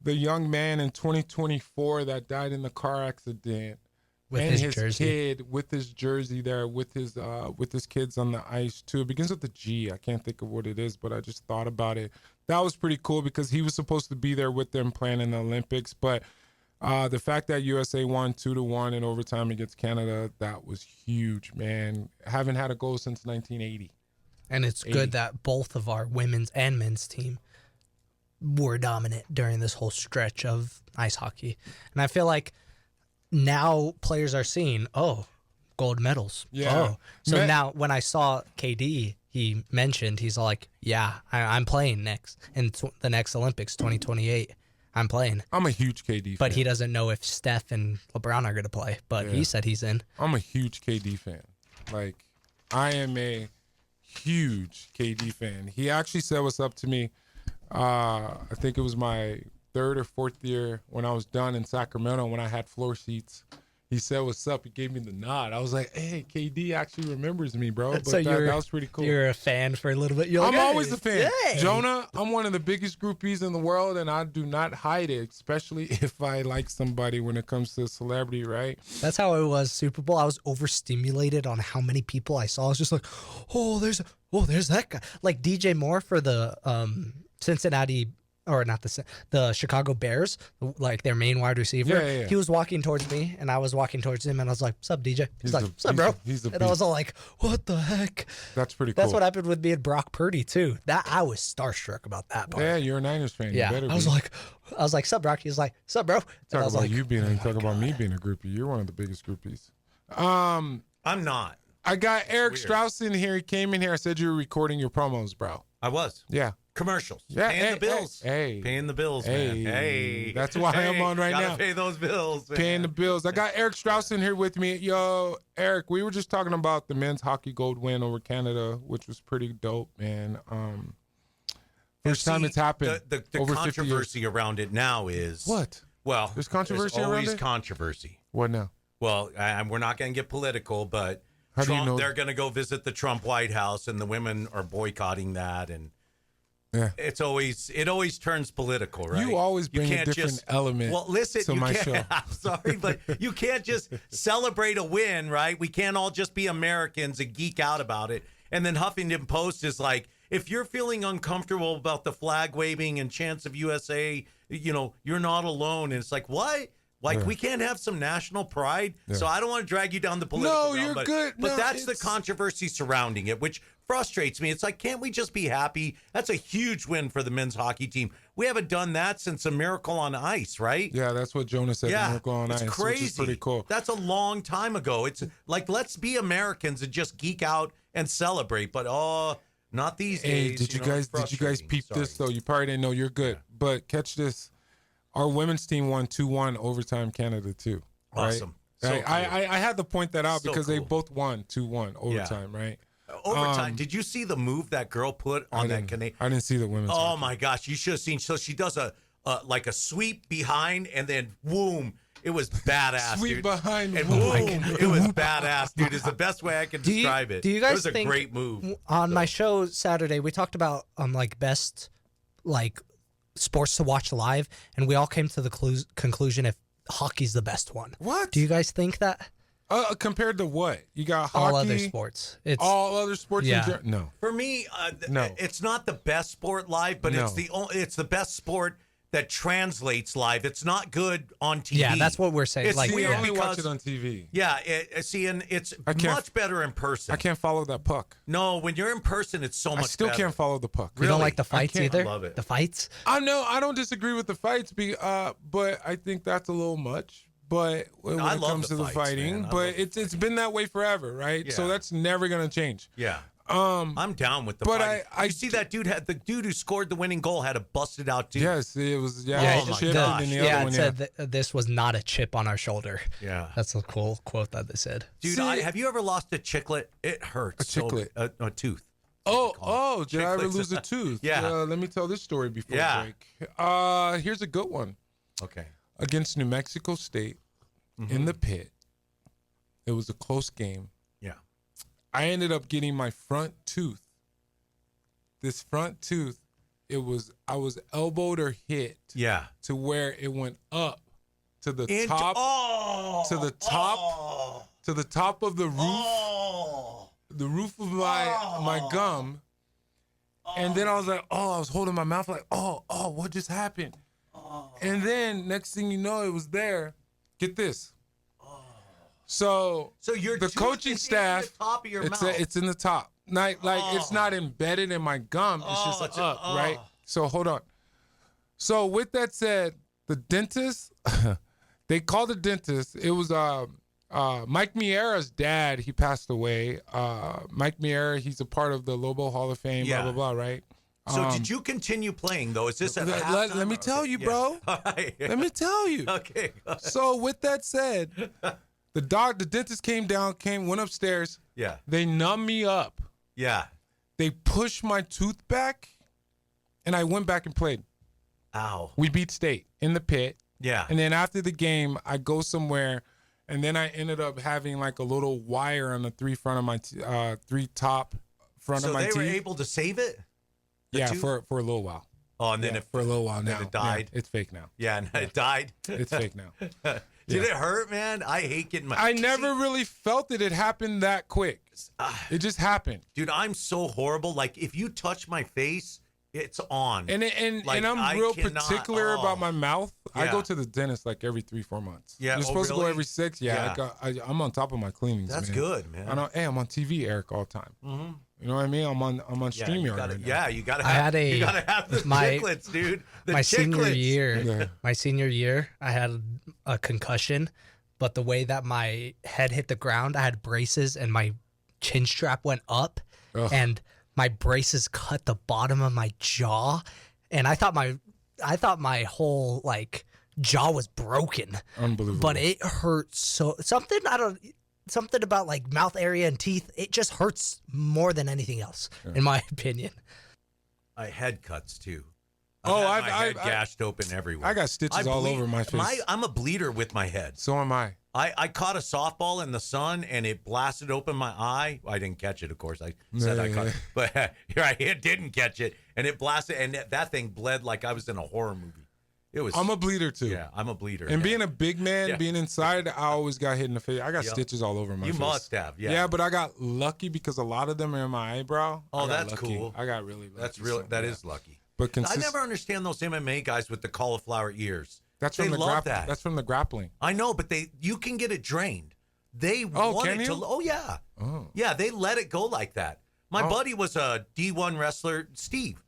the young man in 2024 that died in the car accident
with
and his
jersey.
Kid with his jersey there with his kids on the ice too. It begins with a G. I can't think of what it is, but I just thought about it. That was pretty cool because he was supposed to be there with them playing in the Olympics, but the fact that USA won 2-1 in overtime against Canada, that was huge, man. Haven't had a goal since 1980.
And it's good that both of our women's and men's team were dominant during this whole stretch of ice hockey. And I feel like now players are seeing, gold medals.
Yeah.
Oh. So now when I saw KD, he mentioned, he's like, yeah, I'm playing next in the next Olympics, 2028. I'm playing.
I'm a huge KD fan.
But he doesn't know if Steph and LeBron are going to play. But he said he's in.
I'm a huge KD fan. Like, I am a huge KD fan. He actually said what's up to me. I think it was my third or fourth year when I was done in Sacramento when I had floor seats. He said, what's up? He gave me the nod. I was like, hey, KD actually remembers me, bro. But
so
that was pretty cool.
You're a fan for a little bit.
I'm always a fan.
Hey.
Jonah, I'm one of the biggest groupies in the world, and I do not hide it, especially if I like somebody when it comes to celebrity, right?
That's how it was Super Bowl. I was overstimulated on how many people I saw. I was just like, there's that guy. Like DJ Moore for the Cincinnati, or not the Chicago Bears, like their main wide receiver.
Yeah.
He was walking towards me, and I was walking towards him, and I was like, "What's up, DJ?" He's like, "What's up, bro?" And I was all like, "What the heck?"
That's pretty cool.
That's what happened with me and Brock Purdy too. That I was starstruck about that part.
Yeah, you're a Niners fan.
Yeah, I was like, "Sup, Brock?" He was like, "Sup, bro?"
Talk about you being, talk about me being a groupie. You're one of the biggest groupies.
I'm not.
I got Eric Strauss in here. He came in here. I said you were recording your promos, bro.
I was.
Yeah.
Commercials.
Yeah,
Paying the bills.
Paying
the bills, man. Hey.
That's why I'm on right
gotta
now.
Pay those bills, man.
Paying the bills. I got Eric Strauss in here with me. Yo, Eric, we were just talking about the men's hockey gold win over Canada, which was pretty dope, man. First time it's happened.
The
over
controversy around it now is
what?
Well,
there's controversy
there's always
around it?
Controversy.
What now?
Well, we're not going to get political, but
How do you know?
they're going to go visit the Trump White House, and the women are boycotting that, and
Yeah.
it always turns political, right?
You always bring a
can't
different element
Well, listen,
to
you
my
can't,
show.
I'm sorry, but you can't just celebrate a win, right? We can't all just be Americans and geek out about it. And then Huffington Post is like, if you're feeling uncomfortable about the flag waving and chants of USA, you're not alone. And it's like, what? Like,
Yeah.
we can't have some national pride.
Yeah.
So I don't want to drag you down the political
No,
realm,
you're
but,
good.
But
No,
that's the
it's-
controversy surrounding it, which frustrates me. It's like, can't we just be happy? That's a huge win for the men's hockey team. We haven't done that since a Miracle on Ice, right?
Yeah, that's what Jonah said.
Yeah,
Miracle on
it's
Ice,
crazy.
which is pretty cool.
That's a long time ago. It's like, let's be Americans and just geek out and celebrate. But not these
Hey,
days.
did you guys
frustrating.
peep this
Sorry.
though? You probably didn't know. You're good, but catch this. Our women's team won 2-1 overtime Canada too. Right?
Awesome. So
I had to point that out
So
because they
cool.
both won 2-1 overtime, right?
Overtime. Did you see the move that girl put on that Canadian?
I didn't see the women's.
Oh
hockey.
my gosh, you should have seen. So she does a like a sweep behind, and then boom, it was badass.
Sweep
dude.
behind,
and
boom.
boom, it was badass, dude. Is the best way I can describe it.
Do you guys
it was a
think
great move.
on my show Saturday we talked about like best like sports to watch live, and we all came to the conclusion if hockey's the best one.
What?
Do you guys think that?
Compared to what? You got hockey,
All other sports. It's
all other sports.
Yeah.
No.
For me,
No.
it's not the best sport live, but
No.
it's the best sport that translates live. It's not good on TV.
yeah, that's what we're saying.
It's
like
We
weird
only watch
because-
it on TV.
Yeah, see, and it's
I can't-
much better in person.
I can't follow that puck.
No, when you're in person, it's so
I
much
still
better.
can't follow the puck.
you don't
really?
like the fights
can't-
either.
I love it.
The fights.
I know I don't disagree with the fights, but I think that's a little much. But when
I
it
love
comes
the
to the
fights,
fighting,
man. I
but
love the
it's been that way forever, right? So
Yeah.
that's never gonna change.
Yeah.
Um,
I'm down with the
But
fight.
I
you see that dude the dude who scored the winning goal had a busted out tooth.
yes, it was
Yeah,
yeah,
Oh my
chip,
gosh.
and then the
yeah,
other
it
one,
said that this was not a chip on our shoulder.
Yeah.
That's a cool quote that they said.
Dude,
See-
have you ever lost a chiclet? It hurts.
A chiclet?
A tooth.
Oh, did I ever
Chiclets.
lose a tooth?
Yeah.
Let me tell this story before
Yeah.
break. Here's a good one.
Okay.
Against New Mexico State in the pit. It was a close game.
Yeah.
I ended up getting my front tooth. This front tooth, I was elbowed or hit
Yeah.
to where it went up to the
Inch-
top
Oh.
to the top
Oh.
to the top of the roof,
Oh.
the roof of my gum. And then I was like, I was holding my mouth like, what just happened? And then next thing you know, it was there. Get this. So
So your
the
tooth
coaching
is in
staff,
the top of your mouth.
it's in the top. Like it's not embedded in my gum. It's just
it's
up,
a-
right? So hold on. So with that said, the dentist, they called the dentist. It was Mike Miera's dad. He passed away. Mike Miera, he's a part of the Lobo Hall of Fame.
Yeah.
Blah blah blah. Right.
So did you continue playing though? Is this at halftime?
Let me tell you,
Yeah.
bro.
All right.
Let me tell you.
Okay.
So with that said, the dentist came down, went upstairs.
Yeah.
They numbed me up.
Yeah.
They pushed my tooth back, and I went back and played.
Ow.
We beat State in the pit.
Yeah.
And then after the game, I go somewhere, and then I ended up having like a little wire on the three top front
So
of my
they
teeth.
were able to save it?
Yeah,
tooth?
for a little while.
Oh, and then
Yeah,
it
for a little while now.
it died?
Yeah, it's fake now.
Yeah, and it died.
It's fake now.
Did it hurt, man? I hate getting my.
I never really felt it. It happened that quick. It just happened.
Dude, I'm so horrible. Like if you touch my face, it's on.
And
Like,
I'm
I
real
cannot-
particular about my mouth. I
Yeah.
go to the dentist like every 3-4 months.
Yeah,
You're supposed to go
really?
every 6. Yeah,
Yeah.
I'm on top of my cleanings.
That's
man.
good, man.
I'm on TV, Eric, all the time. Mm-hmm. You know what I mean? I'm on
yeah,
StreamYard.
you gotta,
right now.
yeah, you gotta.
I
Have,
had
you gotta have the chiclets, dude. The
my senior
chiclets.
year,
Yeah.
I had a concussion, but the way that my head hit the ground, I had braces and my chin strap went up,
Ugh.
and my braces cut the bottom of my jaw, and I thought my whole like jaw was broken,
Unbelievable.
but it hurt so something about like mouth area and teeth. It just hurts more than anything else, in my opinion.
I head cuts too.
Oh,
had
I've-
my head
I've-
gashed open everywhere.
I got stitches all over my face.
I'm a bleeder with my head.
So am I.
I caught a softball in the sun and it blasted open my eye. I didn't catch it, of course. I said I caught it, but I didn't catch it, and it blasted, and that thing bled like I was in a horror movie. It was.
I'm a bleeder too.
Yeah, I'm a bleeder.
And
yeah.
being a big man,
Yeah.
being inside, I always got hit in the face. I got
Yep.
stitches all over my
You
face.
must have, yeah.
Yeah, but I got lucky because a lot of them are in my eyebrow.
Oh,
I got
that's
lucky.
cool.
I got really lucky.
That's real.
so,
That
yeah.
is lucky.
But
I never understand those MMA guys with the cauliflower ears.
That's
They
from the
love that.
That's from the grappling.
I know, but you can get it drained. They want
can
it to.
you?
Oh yeah,
Oh.
yeah. They let it go like that. My buddy was a D1 wrestler, Steve.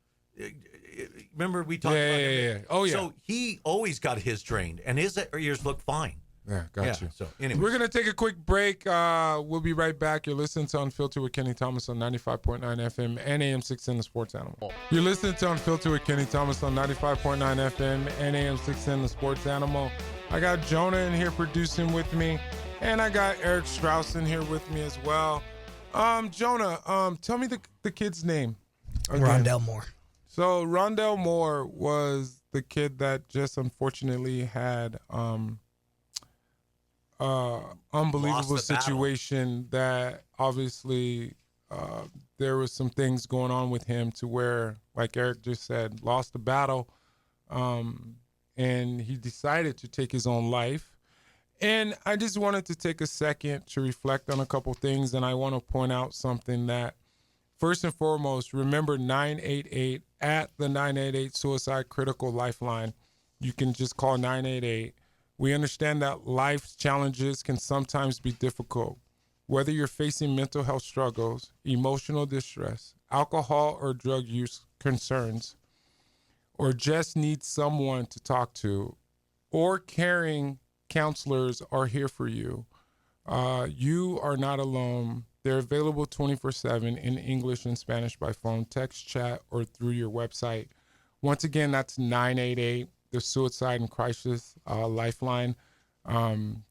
Remember we talked about him?
Yeah. Oh yeah.
So he always got his drained, and his ears look fine.
Yeah, got you.
So anyway,
We're going to take a quick break. We'll be right back. You're listening to Unfiltered with Kenny Thomas on 95.9 FM and AM 610 The Sports Animal. You're listening to Unfiltered with Kenny Thomas on 95.9 FM and AM 610 The Sports Animal. I got Jonah in here producing with me, and I got Eric Strauss in here with me as well. Jonah, tell me the kid's name. Again.
Rondell Moore.
So Rondell Moore was the kid that just unfortunately had unbelievable situation that obviously there was some things going on with him to where, like Eric just said, lost the battle, and he decided to take his own life. And I just wanted to take a second to reflect on a couple things, and I want to point out something that, first and foremost, remember 988 at the 988 Suicide Critical Lifeline. You can just call 988. We understand that life's challenges can sometimes be difficult. Whether you're facing mental health struggles, emotional distress, alcohol or drug use concerns, or just need someone to talk to, or caring counselors are here for you. You are not alone. They're available 24/7 in English and Spanish by phone, text, chat, or through your website. Once again, that's 988, the Suicide and Crisis Lifeline.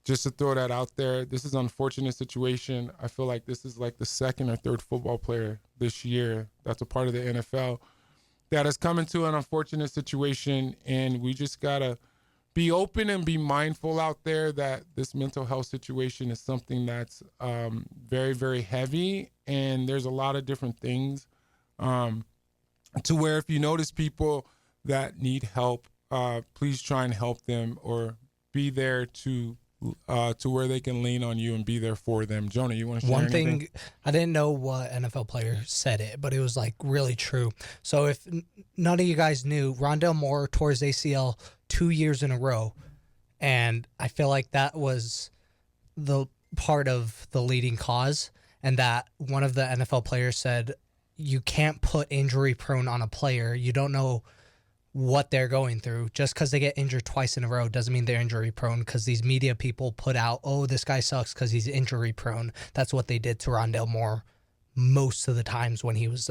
Just to throw that out there, this is an unfortunate situation. I feel like this is like the second or third football player this year that's a part of the NFL that has come into an unfortunate situation, and we just got to be open and be mindful out there that this mental health situation is something that's very, very heavy, and there's a lot of different things to where if you notice people that need help, please try and help them or be there to where they can lean on you and be there for them. Jonah, you want to share anything?
One thing, I didn't know what NFL player said it, but it was like really true. So if none of you guys knew, Rondell Moore tore his ACL 2 years in a row, and I feel like that was the part of the leading cause, and that one of the NFL players said, you can't put injury prone on a player. You don't know what they're going through. Just because they get injured twice in a row doesn't mean they're injury prone, because these media people put out, oh, this guy sucks because he's injury prone. That's what they did to Rondell Moore most of the times when he was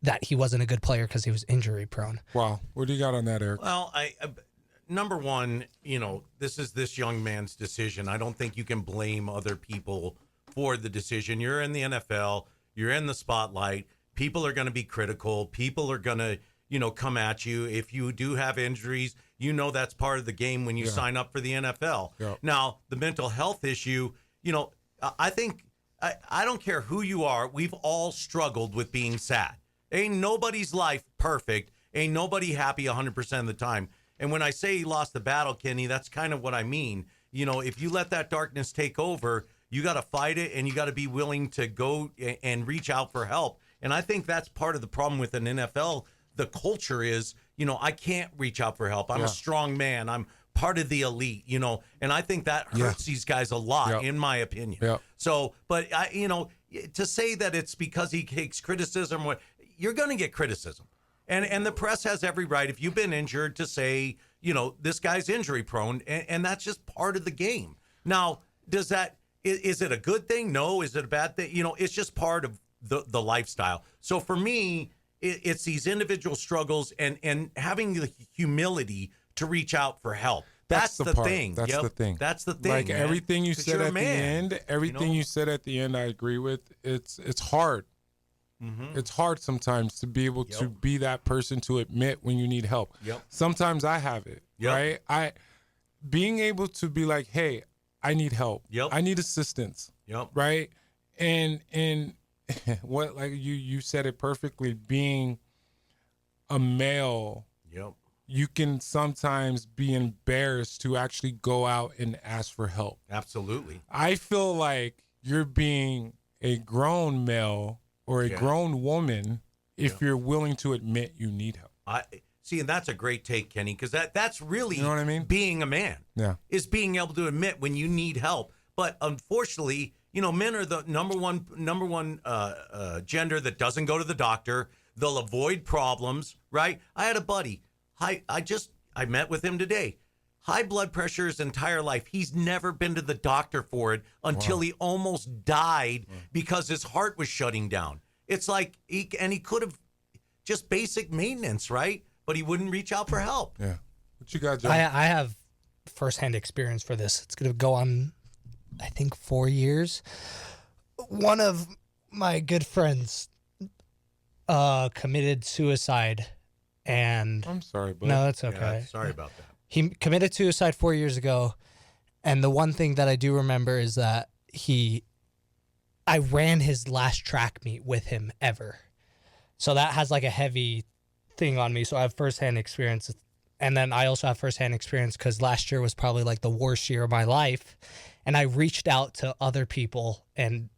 that he wasn't a good player because he was injury prone.
Wow. What do you got on that, Eric?
Well, number one, this is this young man's decision. I don't think you can blame other people for the decision. You're in the NFL. You're in the spotlight. People are going to be critical. People are going to come at you. If you do have injuries, that's part of the game when you sign up for the NFL.
Yeah.
Now, the mental health issue, I think, I don't care who you are, we've all struggled with being sad. Ain't nobody's life perfect. Ain't nobody happy 100% of the time. And when I say he lost the battle, Kenny, that's kind of what I mean. If you let that darkness take over, you got to fight it, and you got to be willing to go and reach out for help. And I think that's part of the problem with an NFL. The culture is, I can't reach out for help. I'm a strong man. I'm part of the elite, and I think that hurts these guys a lot, in my opinion.
Yeah.
So, but to say that it's because he takes criticism, you're going to get criticism. And the press has every right, if you've been injured, to say, this guy's injury prone, and that's just part of the game. Now, is it a good thing? No. Is it a bad thing? It's just part of the lifestyle. So for me, it's these individual struggles and having the humility to reach out for help. That's the thing.
That's the thing.
That's the thing.
Like
man.
everything you said at the end, you said at the end, I agree with. It's hard. Mm-hmm. It's hard sometimes to be able to be that person to admit when you need help.
Yep.
Sometimes I have it, right? Being able to be like, hey, I need help.
Yep.
I need assistance.
Yep.
Right? And what, like you said it perfectly, being a male, you can sometimes be embarrassed to actually go out and ask for help.
Absolutely.
I feel like you're being a grown male or a grown woman if you're willing to admit you need help.
See, and that's a great take, Kenny, because that's really
You know what I mean?
being a man.
Yeah.
Is being able to admit when you need help. But unfortunately, men are the number one gender that doesn't go to the doctor. They'll avoid problems, right? I had a buddy. I met with him today. High blood pressure his entire life. He's never been to the doctor for it until he almost died because his heart was shutting down. It's like he could have just basic maintenance, right? But he wouldn't reach out for help.
Yeah. What you got, Joe?
I have firsthand experience for this. It's going to go on, I think, 4 years. One of my good friends committed suicide, and
I'm sorry, but
no, it's okay.
Yeah, sorry about that.
He committed suicide 4 years ago, and the one thing that I do remember is that I ran his last track meet with him ever. So that has like a heavy thing on me. So I have firsthand experience. And then I also have firsthand experience because last year was probably like the worst year of my life. And I reached out to other people, and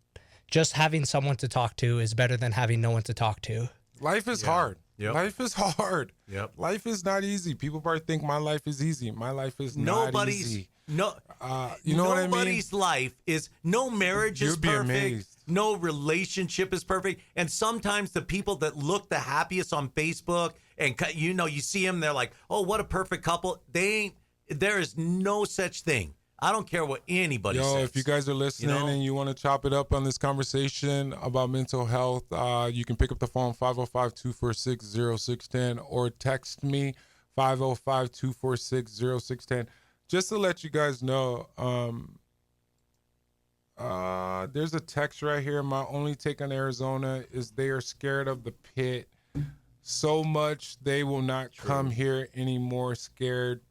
just having someone to talk to is better than having no one to talk to.
life is hard.
Yep.
Life is hard.
Yep.
Life is not easy. People probably think my life is easy. My life is not easy.
You know what I mean?
Nobody's
life is, no marriage is
You'd be
perfect.
amazed.
No relationship is perfect. And sometimes the people that look the happiest on Facebook and you see them, they're like, oh, what a perfect couple. There is no such thing. I don't care what anybody says.
If you guys are listening and you want to chop it up on this conversation about mental health, you can pick up the phone 505-246-0610 or text me 505-246-0610. Just to let you guys know, there's a text right here. My only take on Arizona is they are scared of the pit so much they will not come here anymore. Scared.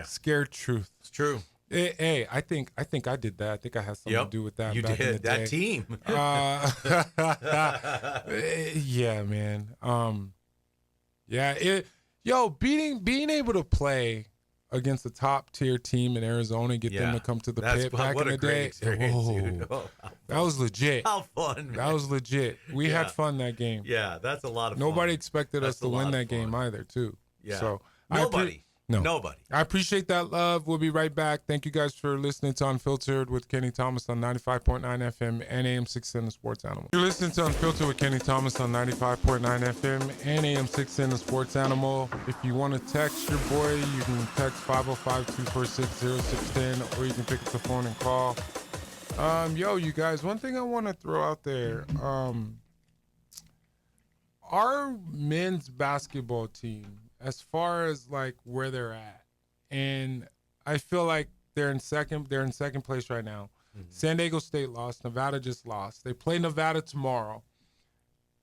Scared truth.
It's true.
Hey, I think I did that. I think I had something to do with that.
You
back
did.
in the
That
day.
team.
Yeah, man. Being able to play against a top tier team in Arizona, get them to come to the pit back in the day.
Dude. Oh,
that was legit.
how fun, man.
That was legit. We had fun that game.
Yeah, that's a lot of fun.
Nobody expected
That's
us to
a lot
win
of
that game
fun.
either, too.
Yeah.
So
Nobody.
No.
Nobody.
I appreciate that love. We'll be right back. Thank you guys for listening to Unfiltered with Kenny Thomas on 95.9 FM and AM 610 The Sports Animal. You're listening to Unfiltered with Kenny Thomas on 95.9 FM and AM 610 The Sports Animal. If you want to text your boy, you can text 505-246-0610 or you can pick up the phone and call. You guys, one thing I want to throw out there. Our men's basketball team, as far as like where they're at, and I feel like they're in second place right now. Mm-hmm. San Diego State lost. Nevada just lost. They play Nevada tomorrow.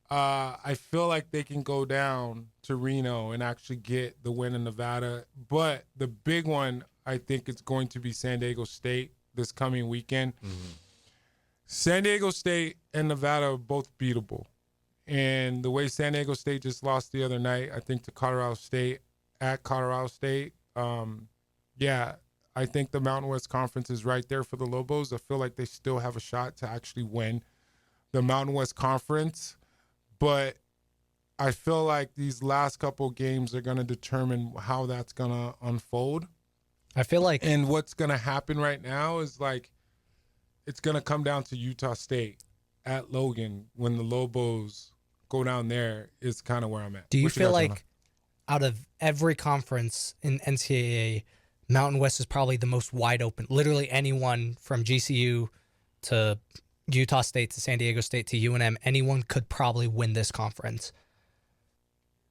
I feel like they can go down to Reno and actually get the win in Nevada. But the big one, I think, is going to be San Diego State this coming weekend. Mm-hmm. San Diego State and Nevada are both beatable. And the way San Diego State just lost the other night, I think, to Colorado State, at Colorado State, I think the Mountain West Conference is right there for the Lobos. I feel like they still have a shot to actually win the Mountain West Conference. But I feel like these last couple games are going to determine how that's going to unfold.
I feel like...
And what's going to happen right now is, like, it's going to come down to Utah State at Logan when the Lobos go down there is kind of where I'm at.
Do you feel like out of every conference in NCAA, Mountain West is probably the most wide open? Literally anyone from GCU to Utah State to San Diego State to UNM, anyone could probably win this conference.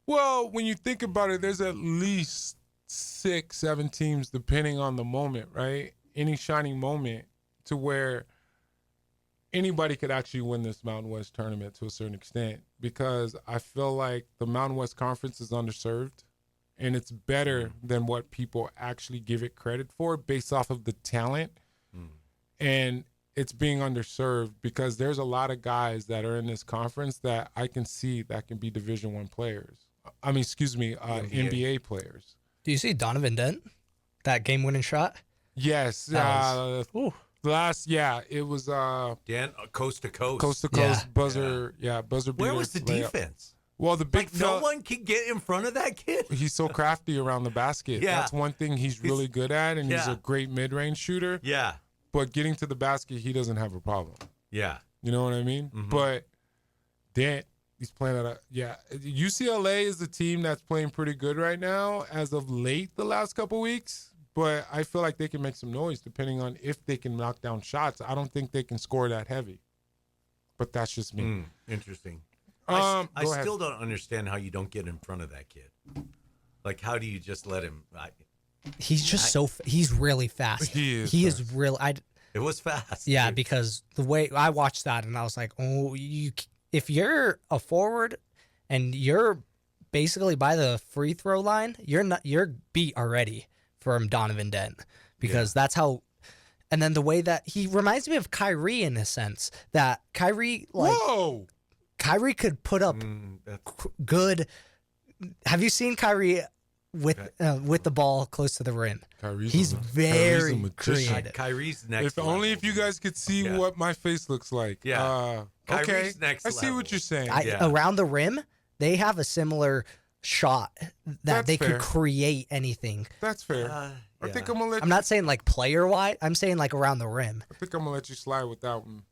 Well, when you think about it, there's at least 6-7 teams depending on the moment, right? Any shining moment to where anybody could actually win this Mountain West tournament to a certain extent, because I feel like the Mountain West Conference is underserved, and it's better than what people actually give it credit for based off of the talent. And it's being underserved because there's a lot of guys that are in this conference that I can see that can be Division I players. NBA players.
Do you see Donovan Dent? That game-winning shot?
Yes. It was
Dan, coast to coast.
Coast to coast, buzzer beater.
Where was the defense?
Well, the big
no one can get in front of that kid.
He's so crafty around the basket.
Yeah.
That's one thing he's really good at, and he's
Yeah.
a great mid-range shooter.
Yeah.
But getting to the basket, he doesn't have a problem.
Yeah.
You know what I mean?
Mhm.
But Dent, he's playing at UCLA is a team that's playing pretty good right now as of late the last couple weeks. But I feel like they can make some noise depending on if they can knock down shots. I don't think they can score that heavy. But that's just me.
Interesting.
Go
I
ahead.
still don't understand how you don't get in front of that kid. Like, how do you just let him?
He's just he's really fast.
He is
is real.
It was fast.
Yeah,
dude.
because the way I watched that and I was like, oh, if you're a forward and you're basically by the free throw line, you're beat already from Donovan Dent because that's how. And then the way that he reminds me of Kyrie in a sense that Kyrie Kyrie could put up good. Have you seen Kyrie with the ball close to the rim? He's very creative.
Kyrie's next.
If only if you guys could see what my face looks like.
Yeah.
Okay.
Kyrie's next
I see
level.
what you're saying.
Around the rim, they have a similar shot that
That's
they
fair.
could create anything.
That's fair. I think I'm gonna let.
I'm not saying like player wide. I'm saying like around the rim.
I think I'm gonna let you slide with that one.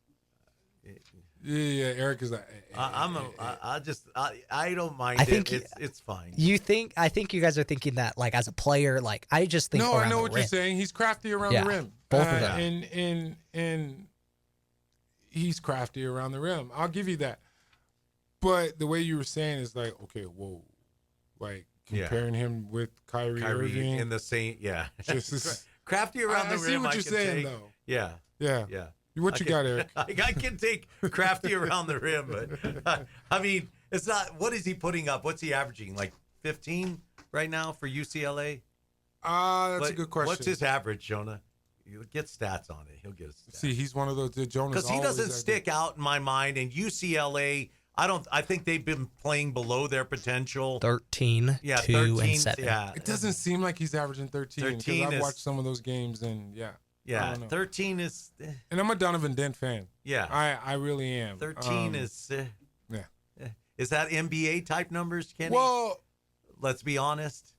Yeah. Eric is like.
I don't mind.
I think
it's fine.
I think you guys are thinking that like as a player, like I just think.
No,
around
I know
the
what
rim.
you're saying. He's crafty around the rim.
Both of them.
And he's crafty around the rim. I'll give you that. But the way you were saying is like, okay, whoa, like comparing him with Kyrie Irving
in the same,
just
crafty around the rim.
I see what you're saying,
take.
though.
Yeah.
What you got, Eric?
I can take crafty around the rim, but I mean, it's not. What is he putting up? What's he averaging? Like 15 right now for UCLA?
That's a good question.
What's his average, Jonah? You get stats on it. He'll get his stats.
See, he's one of those Jonah's
because he doesn't stick out in my mind. And UCLA, I think they've been playing below their potential.
13, 2, and 7.
Yeah,
it doesn't seem like he's averaging 13.
13
I've watched some of those games, and
yeah,
I don't know.
13 is.
And I'm a Donovan Dent fan.
Yeah,
I really am.
13 is. Is that NBA type numbers, Kenny?
Well,
let's be honest.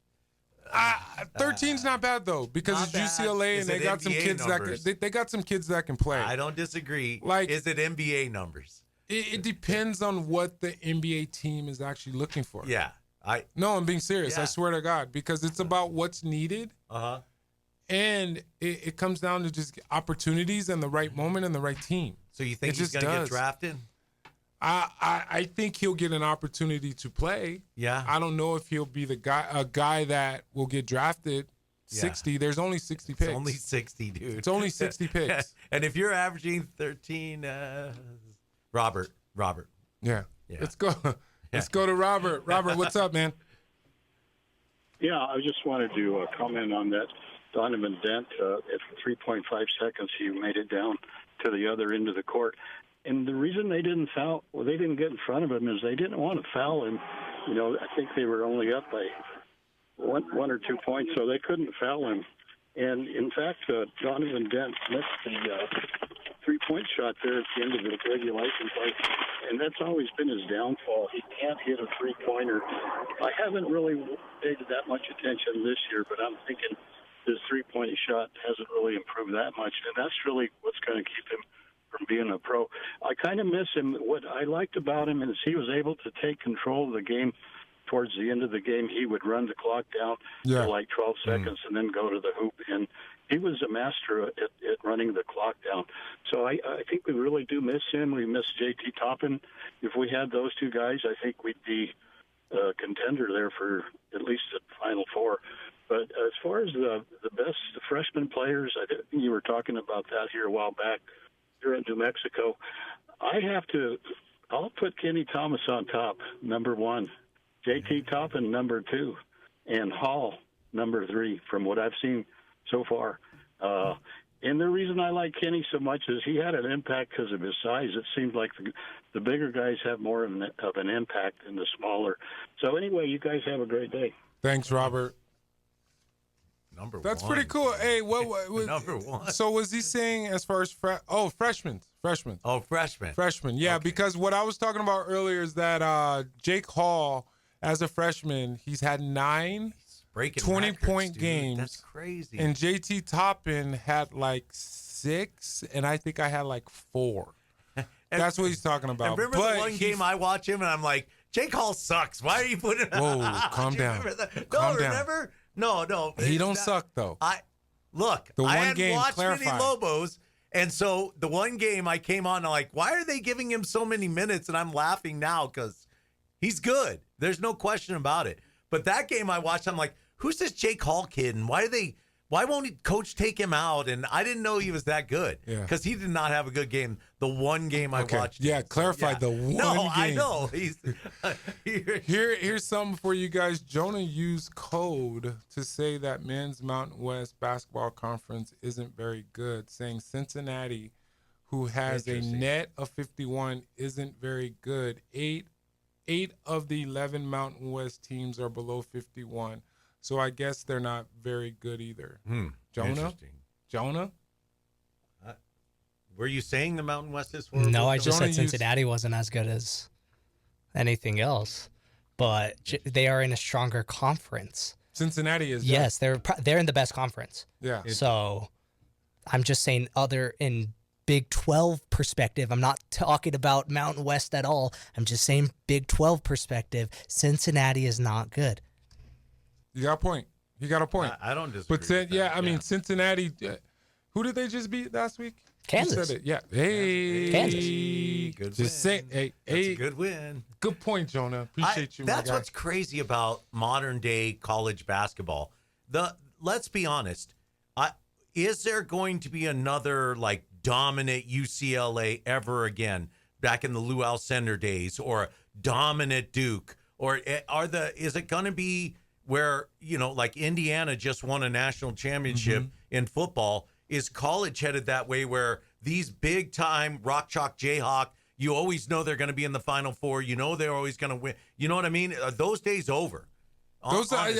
13's not bad though because it's UCLA and they got some kids they got some kids that can play.
I don't disagree.
Like,
is it NBA numbers?
It depends on what the NBA team is actually looking for.
Yeah,
I'm being serious.
Yeah.
I swear to God, because it's about what's needed. And it comes down to just opportunities and the right moment and the right team.
So you think he's going to get drafted?
I think he'll get an opportunity to play.
Yeah.
I don't know if he'll be a guy that will get drafted 60. Yeah. There's only 60 picks.
It's only 60, dude.
It's only 60 picks.
And if you're averaging 13, Robert.
Yeah. Let's go. Let's go to Robert. Robert, what's up, man?
Yeah, I just wanted to comment on that Donovan Dent. At 3.5 seconds, he made it down to the other end of the court. And the reason they didn't get in front of him is they didn't want to foul him. You know, I think they were only up by one or 2 points, so they couldn't foul him. And in fact, Donovan Dent missed the three-point shot there at the end of the regulation play, and that's always been his downfall. He can't hit a three-pointer. I haven't really paid that much attention this year, but I'm thinking his three-point shot hasn't really improved that much, and that's really what's going to keep him from being a pro. I kind of miss him. What I liked about him is he was able to take control of the game. Towards the end of the game, he would run the clock down for like 12 seconds and then go to the hoop. And he was a master at running the clock down. So I think we really do miss him. We miss J.T. Toppin. If we had those two guys, I think we'd be a contender there for at least the Final Four. But as far as the best freshman players, I think you were talking about that here a while back here in New Mexico. I'll put Kenny Thomas on top, number one. J.T. Toppin, number 2, and Hall, number 3, from what I've seen so far. And the reason I like Kenny so much is he had an impact because of his size. It seems like the bigger guys have more of an impact than the smaller. So anyway, you guys have a great day.
Thanks, Robert.
Number
That's
one.
pretty cool. Hey, what
Number one.
So was he saying as far as freshmen?
Oh, freshman.
Freshman, yeah.
Okay.
Because what I was talking about earlier is that Jake Hall, as a freshman, he's had 9
Breaking
20-point
records,
games.
That's crazy.
And JT Toppin had like 6, and I think I had like 4. That's what he's talking about.
And remember the one game I watch him, and I'm like, Jake Hall sucks. Why are you putting?
Whoa, calm down. Calm down.
Remember? No.
He don't suck though.
I
The one
hadn't
game,
watched
clarify.
many Lobos, and so the one game I came on, like, why are they giving him so many minutes? And I'm laughing now because he's good. There's no question about it. But that game I watched, I'm like, who's this Jake Hall kid, and why won't coach take him out? And I didn't know he was that good because he did not have a good game. The one game I watched.
Yeah, clarify the one game.
No, I know. He's
Here's something for you guys. Jonah used code to say that men's Mountain West basketball conference isn't very good, saying Cincinnati, who has a net of 51, isn't very good. Eight of the 11 Mountain West teams are below 51. So I guess they're not very good either. Jonah?
Were you saying the Mountain West is
No,
horrible?
I just
Jonah
said Cincinnati wasn't as good as anything else. But they are in a stronger conference.
Cincinnati is.
Yes, they're in the best conference.
Yeah.
So I'm just saying in Big 12 perspective, I'm not talking about Mountain West at all. I'm just saying Big 12 perspective, Cincinnati is not good.
You got a point. You got a point.
I don't disagree.
But I mean, Cincinnati. Who did they just beat last week?
Kansas.
You said it. Yeah. Hey.
Kansas.
Good
just
win.
say.
That's a good win.
Good point, Jonah. Appreciate you.
That's
my guy.
what's crazy about modern day college basketball. Let's be honest. Is there going to be another like dominant UCLA ever again, back in the Lou Alcindor days, or dominant Duke, or is it going to be where, like Indiana just won a national championship in football? Is college headed that way, where these big time Rock Chalk Jayhawk, you always know they're going to be in the Final Four, they're always going to win? You know what I mean? Are those days over?
Those are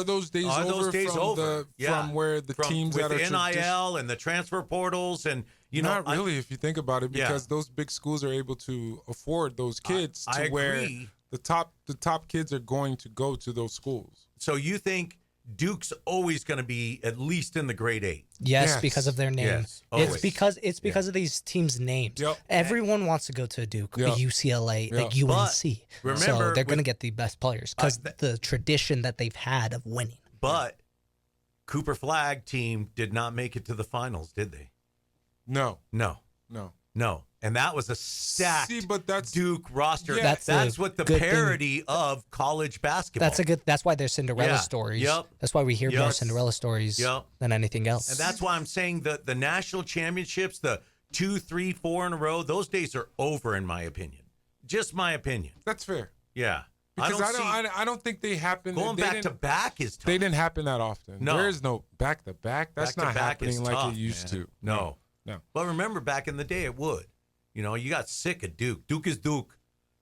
those days
Are
over
those days
from
over?
from where the teams
with
that are
NIL and the transfer portals, and
not really if you think about it, because those big schools are able to afford those kids
I
where
agree.
the top kids are going to go to those schools.
So you think Duke's always going to be at least in the grade 8?
Yes, because of their name.
Yes, always.
It's because of these teams' names.
Yep.
Everyone wants to go to Duke,
Yep.
UCLA,
Yep.
like UNC.
But
so
remember,
they're going to get the best players because
But-
the tradition that they've had of winning.
But Cooper Flag team did not make it to the finals, did they?
No.
No. And that was a stacked
but that's
Duke roster.
Yeah.
That's what the
good thing.
parody of college basketball.
That's why they're Cinderella
Yeah.
stories.
Yep.
That's why we hear more
Yes.
Cinderella stories
Yep.
than anything else.
And that's why I'm saying the national championships, the 2, 3, 4 in a row, those days are over, in my opinion. Just my opinion.
That's fair.
Yeah.
Because I don't think they happen.
Going
they
back
didn't-
to back is tough.
They didn't happen that often.
No.
There is no back to back. That's not
Back-to-back is
happening like
tough,
it used
man.
to.
No.
No.
But remember, back in the day, it would. You got sick of Duke. Duke is Duke.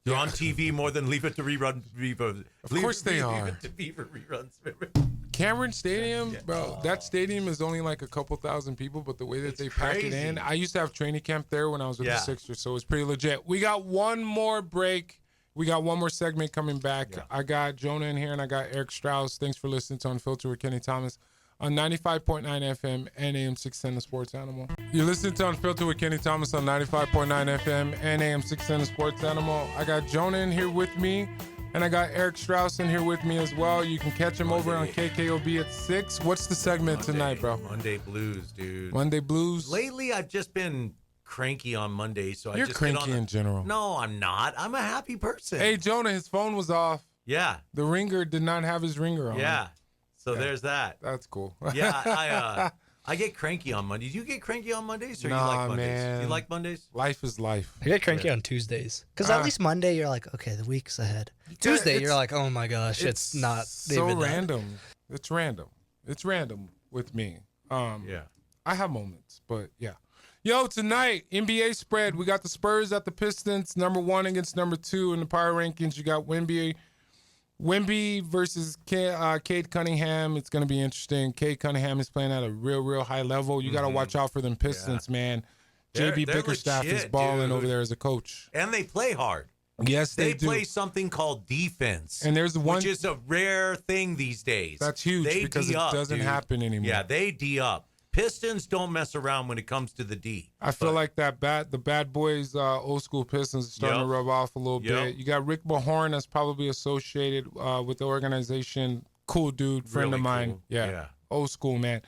They're on TV more than Leave It to Rerun.
Of course they are.
Leave It to Beaver reruns.
Cameron Stadium, bro, that stadium is only like a couple thousand people, but the way that
It's
they pack it in,
crazy.
I used to have training camp there when I was with
Yeah.
the Sixers, so it's pretty legit. We got one more break. We got one more segment coming back.
Yeah.
I got Jonah in here and I got Eric Strauss. Thanks for listening to Unfiltered with Kenny Thomas on 95.9 FM and AM 610 The Sports Animal. You're listening to Unfiltered with Kenny Thomas on 95.9 FM and AM 610 The Sports Animal. I got Jonah in here with me, and I got Eric Strauss in here with me as well. You can catch him over on KKOB at 6. What's the segment tonight, bro?
Monday Blues, dude.
Monday Blues?
Lately, I've just been cranky on Monday, so
You're
I just get
cranky
on
in general.
No, I'm not. I'm a happy person.
Hey, Jonah, his phone was off.
Yeah.
The ringer did not have his ringer on.
Yeah. So there's that.
That's cool.
Yeah, I get cranky on Mondays. You get cranky on Mondays, or you
Nah,
like Mondays?
man.
You like Mondays?
Life is life.
I get cranky on Tuesdays because at least Monday you're like, okay, the week's ahead. Tuesday you're
it's-
like, oh my gosh, it's not
so
even that.
random. It's random. It's random with me.
Yeah.
I have moments, but yeah. Yo, tonight, NBA spread. We got the Spurs at the Pistons, number 1 against number 2 in the power rankings. You got Wemby Wemby versus Cade Cunningham. It's going to be interesting. Cade Cunningham is playing at a real high level. You got to watch out for them Pistons, man. JB
They're
Bickerstaff is
legit,
balling
dude.
over there as a coach.
And they play hard.
Yes, they do.
play something called defense.
And there's one,
which is a rare thing these days.
That's huge because it doesn't happen anymore.
Yeah, they D up. Pistons don't mess around when it comes to the D.
I feel like the bad boys, old school Pistons are starting to rub off a little bit. You got Rick Mahorn that's probably associated with the organization. Cool dude, friend of mine.
Cool.
Yeah, old school, man.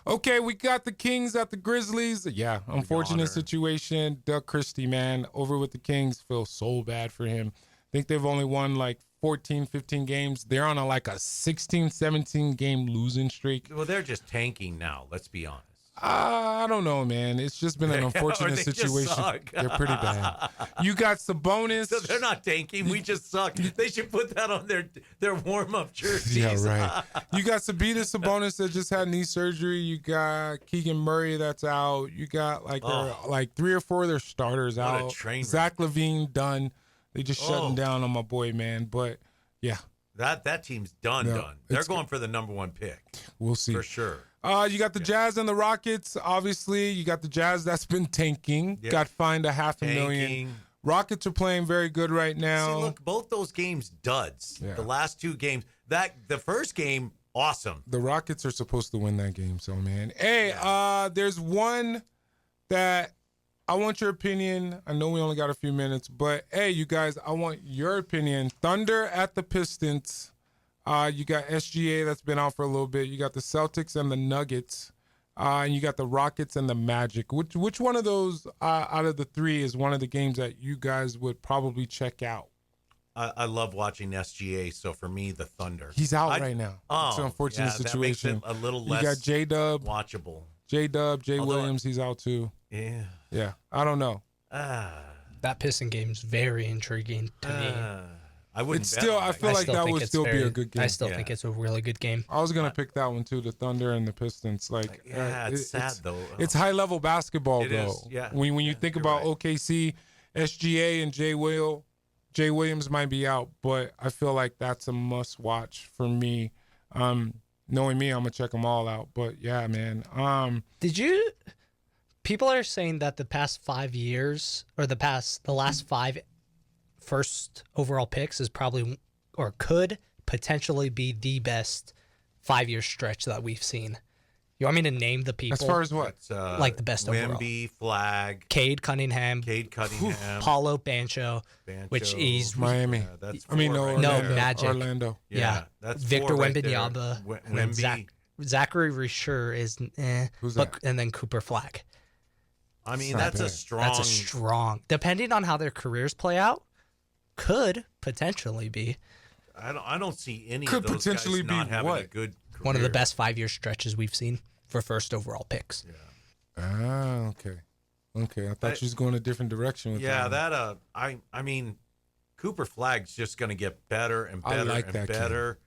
Okay, we got the Kings at the Grizzlies. Yeah, unfortunate situation. Doug Christie, man, over with the Kings. Feel so bad for him. I think they've only won like 14, 15 games. They're on a 16, 17 game losing streak.
Well, they're just tanking now. Let's be honest.
I don't know, man. It's just been an unfortunate situation. They're pretty bad. You got Sabonis.
So they're not tanking. We just suck. They should put that on their warm-up jerseys.
Yeah, right. You got Sabonis that just had knee surgery. You got Keegan Murray that's out. You got like 3 or 4 of their starters
What
out.
a train
Zach LaVine done. They just shutting down on my boy, man. But yeah,
that team's done. They're going for the number 1 pick.
We'll see
For sure.
You got the Jazz and the Rockets. Obviously, you got the Jazz that's been tanking.
Yep.
Got fined $500,000. Rockets are playing very good right now.
See, look, both those games duds.
Yeah.
The last 2 games. The first game, awesome.
The Rockets are supposed to win that game, so man. Hey, there's one that I want your opinion. I know we only got a few minutes, but hey, you guys, I want your opinion. Thunder at the Pistons. You got SGA that's been out for a little bit. You got the Celtics and the Nuggets. And you got the Rockets and the Magic. Which one of those out of the 3 is one of the games that you guys would probably check out?
I love watching SGA, so for me, the Thunder.
He's out right now. It's an unfortunate situation.
That makes it a little less
you got J-Dub.
watchable.
J-Dub, Williams, he's out too.
Yeah.
Yeah, I don't know.
That Piston game's very intriguing to me.
I wouldn't.
It's still. I feel like that would still be a good game.
I still think it's a really good game.
I was gonna pick that one too, the Thunder and the Pistons.
It's sad though.
It's high level basketball
It
though.
is, yeah.
When you think about OKC, SGA and Jay Williams might be out, but I feel like that's a must watch for me. Knowing me, I'm gonna check them all out. But yeah, man.
People are saying that the past 5 years or the last 5 first overall picks is probably or could potentially be the best 5-year stretch that we've seen. You want me to name the people?
As far as what?
Like the best overall.
Wemby, Flag,
Cade Cunningham, Paulo Bancho, which is
Miami.
That's
Magic.
Orlando.
Yeah, that's
Victor
4 right
Wembanyama,
there.
and then
Wemby.
Zachary Risher is
Who's that?
and then Cooper Flag.
I mean,
It's not
that's a
bad.
strong.
That's a strong. Depending on how their careers play out, could potentially be
I don't see any
Could
of those
potentially
guys not
be
having
what?
a good career.
one of the best 5-year stretches we've seen for first overall picks.
Okay. I thought you was going a different direction with that.
Yeah, I mean, Cooper Flag's just going to get better and better
like
and
that kid.
better.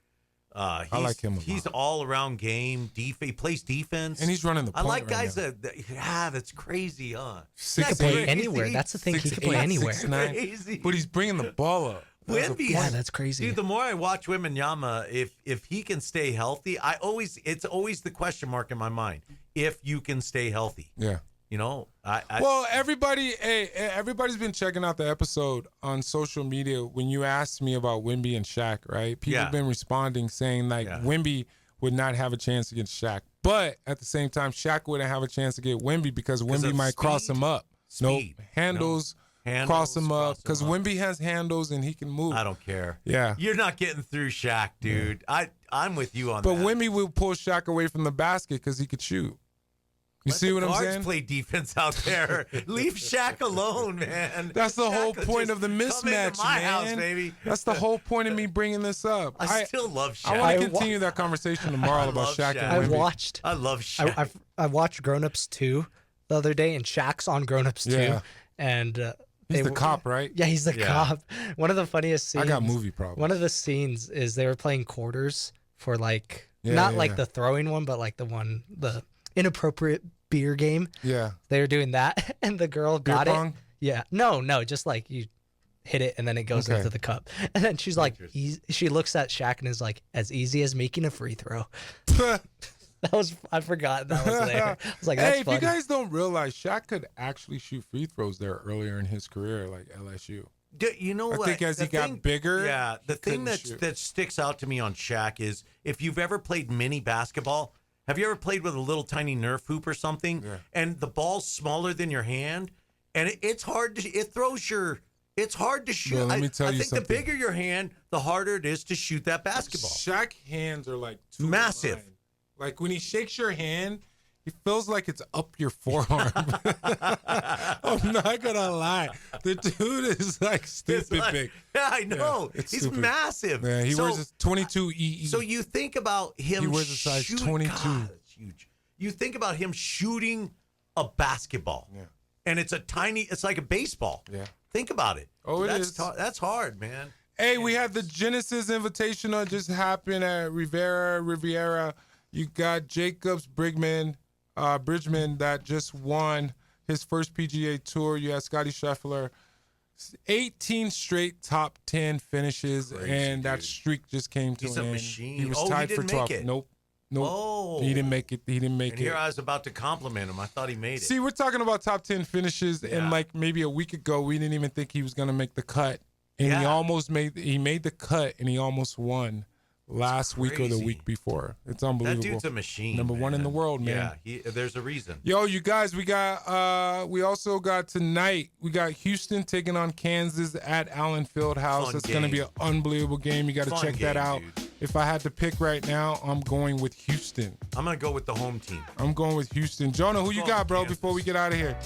I like him a lot.
He's all around game. He plays defense,
And he's running the
I
point
like
right
guys
now.
that's crazy, huh?
He could play
crazy.
anywhere. That's the thing. He could play
6'8",
anywhere.
6'9",
Crazy.
but he's bringing the ball up. That's a
Wemby,
Yeah, that's crazy.
Dude, the more I watch Wembanyama, if he can stay healthy, it's always the question mark in my mind. If you can stay healthy,
Yeah.
you know,
Well, everybody's been checking out the episode on social media when you asked me about Wemby and Shaq, right? People have been responding saying Wemby would not have a chance against Shaq. But at the same time, Shaq wouldn't have a chance to get Wemby because Wemby might cross him up.
Speed.
Handles, cross him up because Wemby has handles and he can move.
I don't care.
Yeah.
You're not getting through Shaq, dude. I'm with you on that.
But Wemby will pull Shaq away from the basket because he could shoot. You see what I'm saying?
Guards play defense out there. Leave Shaq alone, man.
That's the
Shaq
whole
will
point
just
of the
come into
mismatch,
my
man.
house, baby.
That's the whole point of me bringing this up.
I still love Shaq.
I want to continue that conversation tomorrow about
love
Shaq
Shaq.
and Wemby.
I love Shaq.
I watched Grown Ups 2 the other day, and Shaq's on Grown Ups 2.
Yeah.
And
He's the cop, right?
Yeah, he's the cop. One of the funniest scenes.
I got movie problems.
One of the scenes is they were playing quarters for like
Yeah,
the throwing one, but like the inappropriate beer game.
Yeah.
They were doing that, and the girl
Beer
got
pong?
it. Yeah. No, just like you hit it, and then it goes
Okay.
into the cup. And then she's like, she looks at Shaq and is like, as easy as making a free throw. I forgot that was there. I was like, that's
hey, if
funny.
you guys don't realize, Shaq could actually shoot free throws there earlier in his career, like LSU.
You know
I
what?
think as
The
he got bigger,
yeah. The
he
thing
couldn't shoot.
that sticks out to me on Shaq is if you've ever played mini basketball. Have you ever played with a little tiny Nerf hoop or something?
Yeah.
And the ball's smaller than your hand, and it's hard to. It throws your. It's hard to shoot.
Well, let me tell
I
you
think
something.
the bigger your hand, the harder it is to shoot that basketball.
Shaq hands are like two
Massive.
lines. Like when he shakes your hand, it feels like it's up your forearm. I'm not gonna lie, the dude is like
It's
stupid
like-
big.
Yeah, I know.
it's
He's
stupid.
massive.
Yeah, he
So-
wears a 22 EE.
So you think about him.
He wears a size
shooting-
22.
God, that's huge. You think about him shooting a basketball,
Yeah.
and it's a tiny. It's like a baseball.
Yeah.
Think about it.
Oh, it
that's
is.
That's hard, man.
Hey, we had the Genesis Invitational just happened at Riviera. You got Jacobs Bridgman that just won his first PGA Tour. You had Scotty Scheffler. 18 straight top 10 finishes,
Crazy,
and that
dude.
streak just came to
He's
an
a
end.
machine.
He was
Oh, he
tied for
didn't
12.
make it.
Nope.
Oh.
He didn't make it. He didn't make
And
it.
here I was about to compliment him. I thought he made it.
See, we're talking about top 10 finishes,
Yeah.
and like maybe a week ago, we didn't even think he was going to make the cut. And he
Yeah.
almost made the cut, and he almost won last week or the
crazy.
week before. It's
that
unbelievable.
dude's a machine.
Number one in the
man.
world, man.
Yeah, there's a reason.
Yo, you guys, we also got tonight, we got Houston taking on Kansas at Allen Fieldhouse.
Fun
That's going to be
game.
an unbelievable game. You got to
Fun
check that
game,
out.
dude.
If I had to pick right now, I'm going with Houston.
I'm gonna go with the home team.
I'm going with Houston. Jonah, who you
Fuck
got, bro,
Kansas.
before we get out of here?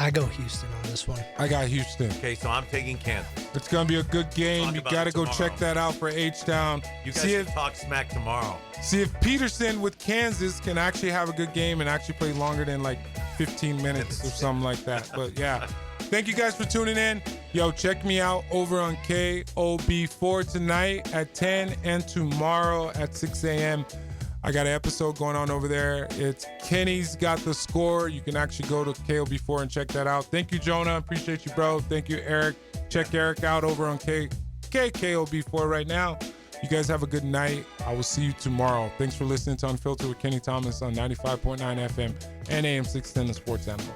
I go Houston on this one.
I got Houston.
Okay, so I'm taking Kansas.
It's going to be a good game.
Talk
You
about
got to
it
go
tomorrow.
check that out for H-Town.
You guys
See
can
if,
talk smack tomorrow.
see if Peterson with Kansas can actually have a good game and actually play longer than like 15 minutes or something like that. But yeah, thank you guys for tuning in. Yo, check me out over on KOB4 tonight at 10 and tomorrow at 6 a.m. I got an episode going on over there. It's Kenny's Got the Score. You can actually go to KOB4 and check that out. Thank you, Jonah. Appreciate you, bro. Thank you, Eric. Check Eric out over on KOB4 right now. You guys have a good night. I will see you tomorrow. Thanks for listening to Unfiltered with Kenny Thomas on 95.9 FM and AM 610, the Sports Animal.